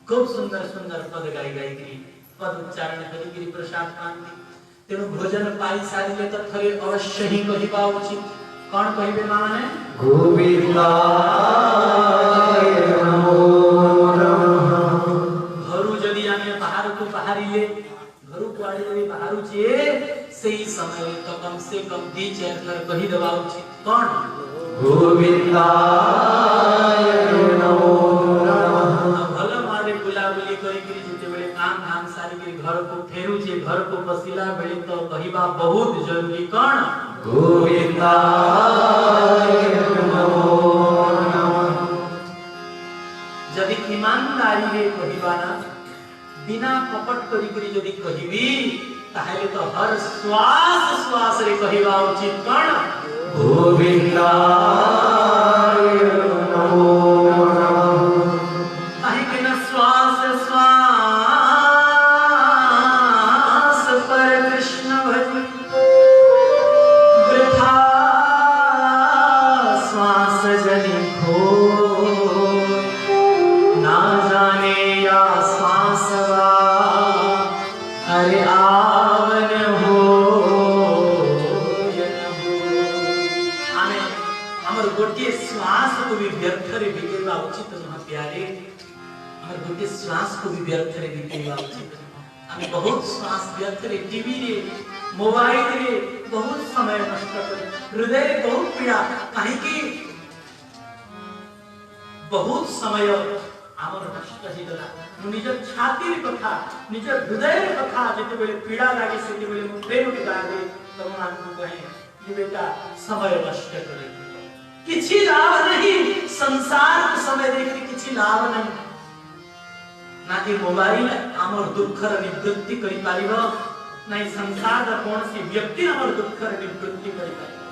खूब सुंदर सुंदर पद गाई करी पद उच्चारण करी प्रसाद पान तेणु भोजन पाई सारी ले तो थरे अवश्य ही कहिबा उचित कौन कहिबे माने गोविंदाय नमो नमः। घरु जदि आमे बाहर को बाहरी ले घरु कुआड़ी जदि बाहरु छे सही समय तो कम से कम 2-4 थर कहि देबा उचित कौन गोविंदाय नमो नमः। भल मारे बुलाबुली करी जेते बेले काम धाम सारी के घर को फेरू जे घर को बसिला बेले तो कहिबा बहुत जरूरी कौन गोविंदाय नमो नमः। जदि ईमानदारी रे कहिबा ना बिना कपट करी जदि कहिबी ताहले तो हर श्वास श्वास रे कहिबा उचित कौन गोविंदाय नमो नमः। काहे के न श्वास श्वास पर कृष्ण भज वृथा श्वास जनि खो ना जाने या श्वासवा अरे आवन हो हमर गोटे श्वास को भी व्यर्थ रे बितेबा उचित नह प्यारे हमर गोटे श्वास को भी व्यर्थ रे बितेबा उचित हमें बहुत श्वास व्यर्थ रे टीवी रे मोबाइल रे बहुत समय नष्ट कर हृदय रे बहुत पीड़ा काहे कि बहुत समय हमर नष्ट ही गला निज छाती रे कथा निज हृदय रे कथा जेते बेले पीड़ा लागे सेते बेले मु प्रेम के गावे भगवान को कहे ये बेटा समय नष्ट करे किछि लाभ नहीं संसार के समय देखि किछि लाभ नहीं ना कि मोबाइल हमर दुखर निवृत्ति करि पारिबो नहीं संसार द कोनसी व्यक्ति हमर दुखर निवृत्ति करि पारिबो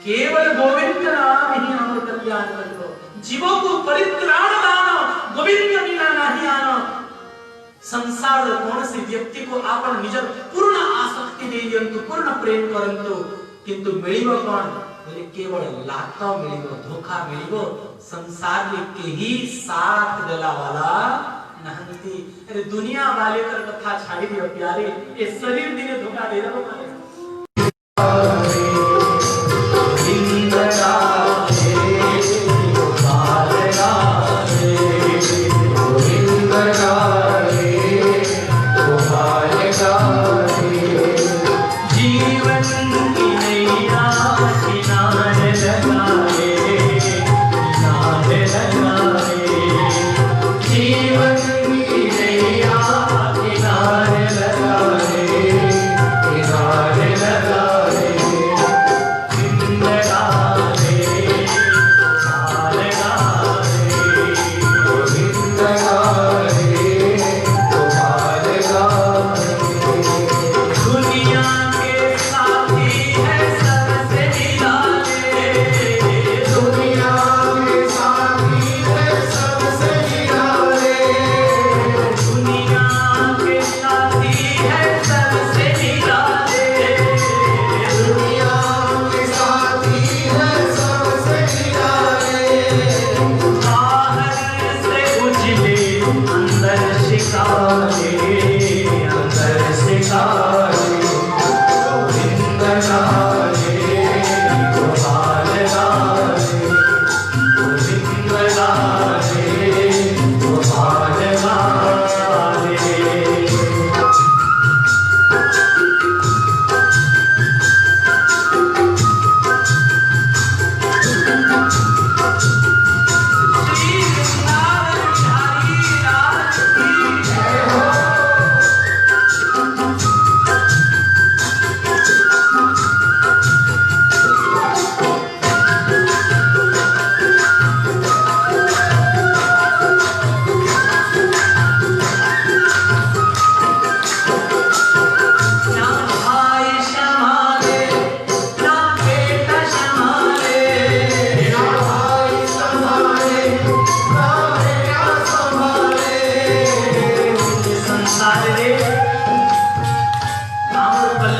केवल गोविंद नाम ही हमर कल्याण करिबो जीवों को परित्राण दान गोविंद बिना नहीं आना संसार कोनसी व्यक्ति को आपण निज पूर्ण आसक्ति दे दियंतु पूर्ण प्रेम करंतु किंतु मिलिबो कोन बोले केवल लाख मिलिबो धोखा मिलिबो संसार में केही साथ देला वाला नहंती अरे दुनिया वाले कर कथा छाड़ी दियो प्यारे ए शरीर दिने धोखा दे दबो मारे किनारे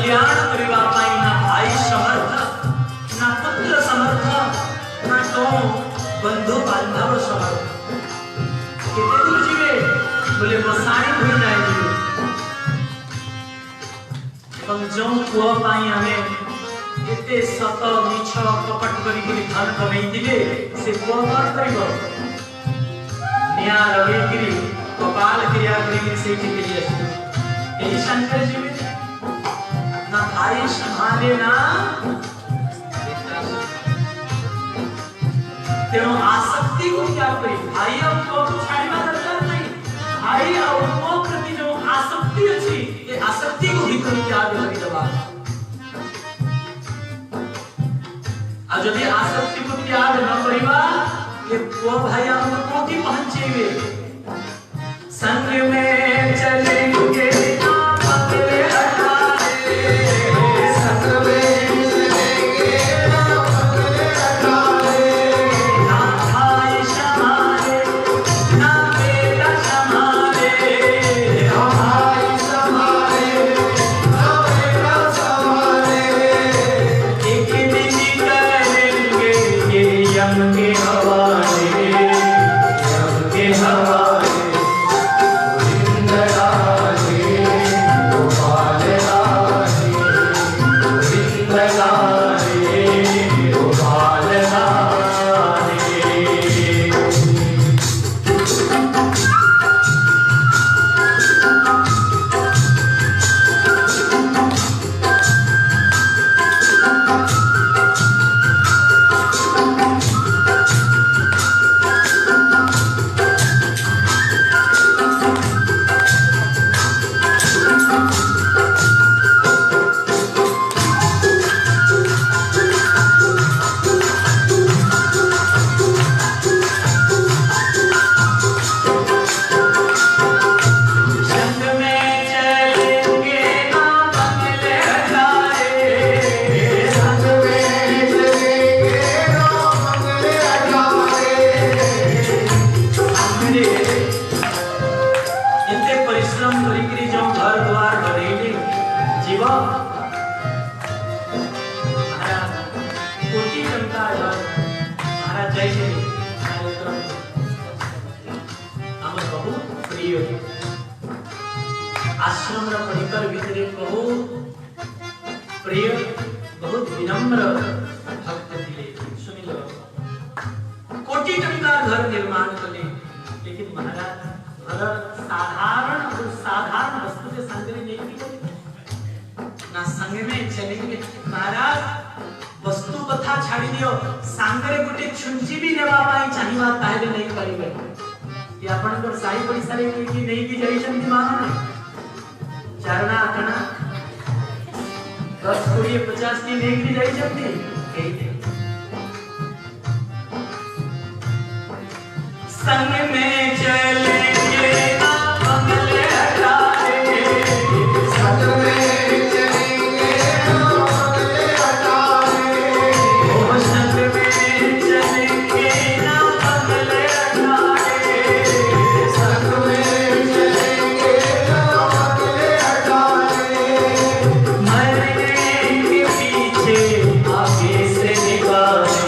कल्याण करवा पाई ना भाई समर्थ ना पुत्र समर्थ ना तो बंधु बांधव समर्थ केते दूर जीवे बोले बसाणी होई जाए हम जो पुआ पाई हमें एते सत मिछ कपट करी करी धन कमई दिले से पुआ कौन करिवो निया रवि गिरी कपाल क्रिया करी से के लिए यही शंकर जी में ना भाई संभाले ना तेणु आसक्ति को क्या करी भाई और पुआ को छाड़वा दरकार नहीं भाई और पुआ प्रति जो आसक्ति अछि ये आसक्ति को भी करी क्या लगी दबा आ जदि आसक्ति को त्याग न करिबा ये पुआ भाई हमको कोठी पहुंचेवे संग में चलेंगे ना पगले हटाए संग में चलेंगे ना पगले हटाए ना भाई संभाले ना बेटा संभाले ना भाई संभाले ना बेटा संभाले एक दिन करेंगे ये यम के हवाले यम के हवाले आश्रम परिकर भीतर बहुत प्रिय बहुत विनम्र भक्त थे सुनी लो कोटि टंका घर निर्माण कले लेकिन महाराज घर साधारण वस्तु से संग्रह नहीं की ना संग में चलेंगे महाराज वस्तु कथा छाड़ी दियो सांगरे गुटे छुंची भी नेवा पाई चाहिबा ताहे नहीं करिवे ये आपनकर साई पइसा रे की नहीं की जाइछन दिमाग चारणा कणा 10 20 50 की नहीं की जाइछन संग में चलेंगे ना बंगले हटाए संग में चलेंगे ना बंगले हटाए ओ संग में चलेंगे ना बंगले हटाए संग में चलेंगे ना बंगले हटाए मरने के पीछे आगे से निकाले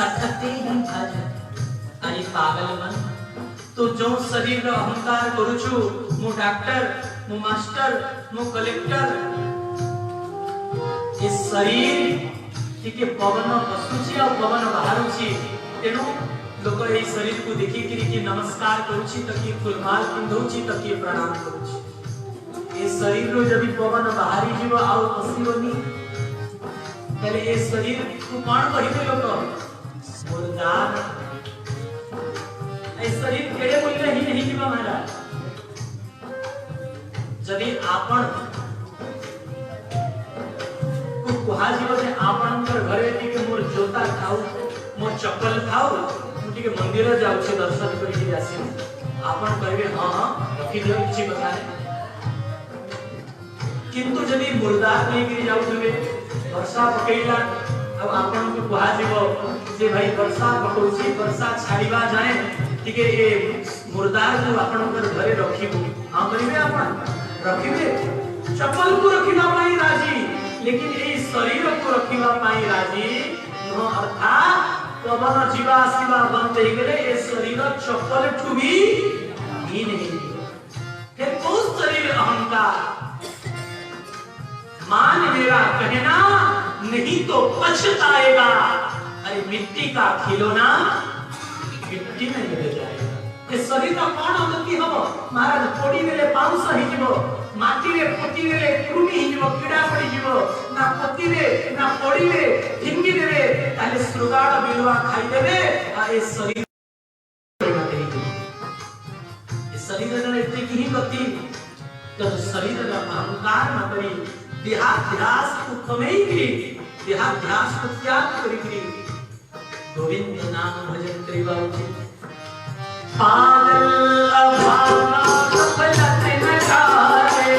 सटते ही भज आई पागल मन तो जो शरीर रो अहंकार करूछु मु डॉक्टर मु मास्टर मु कलेक्टर इस शरीर टिके पवन पसुची और पवन बाहरुची तेनु लोक ए शरीर को देखि कि नमस्कार करूची त कि फुलमाल पिंधौची त कि प्रणाम करूची ए शरीर रो जब पवन बाहरी जीव आउ पसिबनी तले ए शरीर को कोन कहिबे लोक मुर्दार ए शरीर केड़े बोलले ही नहीं जीवा महाराज जदि आपण को कुहा जीव जे आपणकर घरे टिके मोर जोता खाऊ मोर चप्पल खाऊ मुटिके मंदिर जाऊ छे दर्शन करि के आसी आपण कहबे हां रखि दे किछि कथा नै किंतु जदि मुर्दार नहीं गिरी जाऊ थबे वर्षा पकेइला अब आपण को कुहा जीव जे भाई वर्षा पकोछि वर्षा छाड़ीबा जाए टिके ए मुर्दार को आपणकर घरे रखिबो हां करिवे आपण रखिबे चप्पल को रखिबा पाई राजी लेकिन ए शरीर को रखिबा पाई राजी न अर्थात पवन जीवा शिवा बंद हो गले ए शरीर चप्पल ठुबी ही नहीं फिर कौन शरीर अहंकार मान मेरा कहना नहीं तो पछताएगा अरे मिट्टी का खिलौना मिट्टी में मिल जाएगा ए शरीर का कौन अवनति हबो महाराज पोड़ी बेले पाउस ही जीवो माटी रे पोती बेले कृमि ही जीवो कीड़ा पड़ी जीवो ना पोती रे ना पोड़ी रे हिंगी देवे ताले सुगाड़ बिलवा खाई देवे आ ए शरीर ए शरीर ने इतनी की गति तो शरीर का अहंकार न करी देहाध्यास को कमई की देहाध्यास को त्याग करी गोविंद नाम भजन करिबा उचित पागल अभागा कपलत न कारे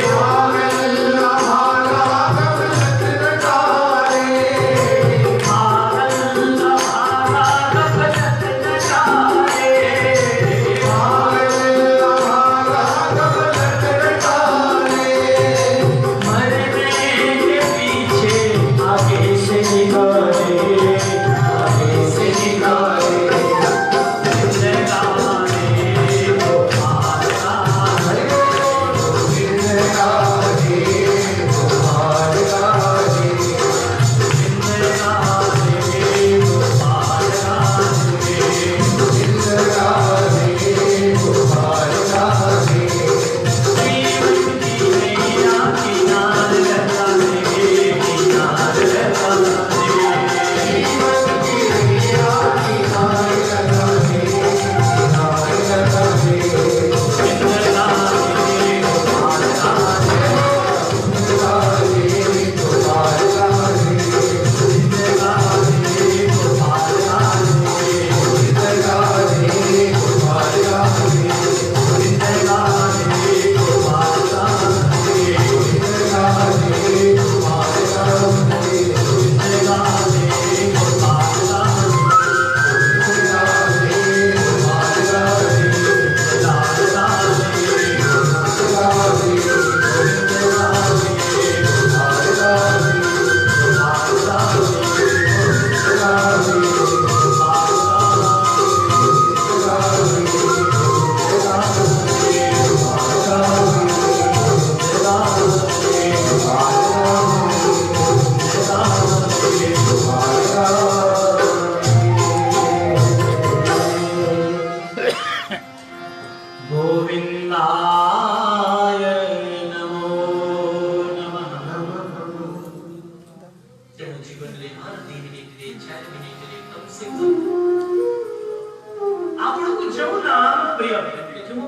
पागल अभागा कपलत न कारे पागल अभागा कपलत न कारे पागल अभागा कपलत न कारे मरने के पीछे आगे से निकाले आगे से निकाले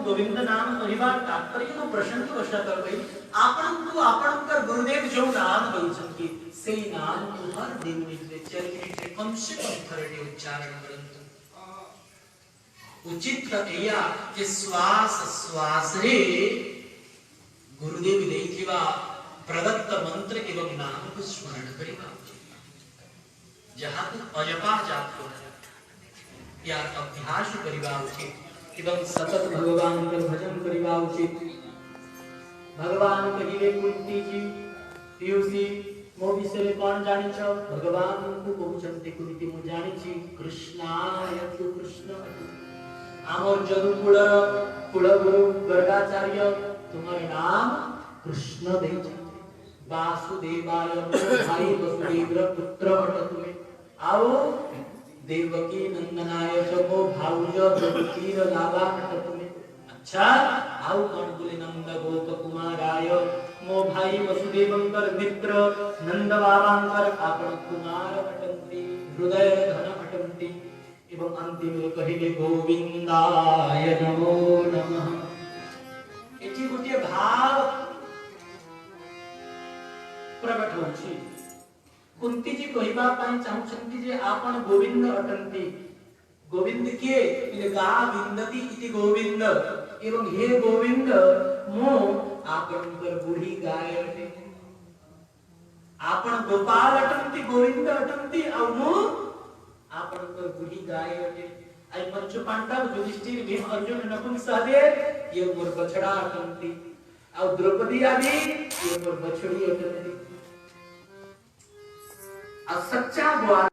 गोविंद नाम कहवा तात्पर्य को प्रश्न की वर्षा कर गई आपनको आपनकर गुरुदेव जो नाम बोलछंती सेई नाम को हर दिन नित्य 4 मिनिट कम से कम थरडे उच्चारण करंतु उचित क्रिया के श्वास श्वास रे गुरुदेव देथिबा प्रदत्त मंत्र एवं नाम को स्मरण करिबा जहां तक अजपा जाप को या अभ्यास करिबा उचित एवं सतत भगवान का भजन करिबा उचित भगवान कहिबे कुंती जी पीयूषी मो विषय कौन जानी छ भगवान को कहउछन्ते कुनिति मु जानी छी कृष्णाय तु कृष्ण आमर जदुकुल कुलगुरु गर्गाचार्य तुम्हार नाम कृष्ण देई छन्ते वासुदेवाय भाई वसुदेव पुत्र अट तुमे आओ देवकी नंदनाय च मो भाउज देवकीर लाला अट तुमे अच्छा आओ कौन बोले नंद गोप कुमाराय मो भाई वसुदेवंकर मित्र नंद बाबांकर आपण कुमार अटंती हृदय धन अटंती एवं अंतिम में कहिले गोविंदाय नमो नमः एची गोटे भाव प्रकट होछि कुंती जी कहिबा पई चाहुछंती जे आपण गोविंद अटंती गोविंद के इले गा विंदती इति गोविंद एवं हे गोविंद मो आपनकर बूढ़ी गाय अटे आपण गोपाल अटंती गोविंद अटंती और मो आपनकर बूढ़ी गाय अटे आई पंच पांडव युधिष्ठिर भीम अर्जुन नकुल सहदेव ये मोर बछड़ा अटंती और द्रौपदी आदि ये मोर बछड़ी अटंती आ सच्चा ग्वाल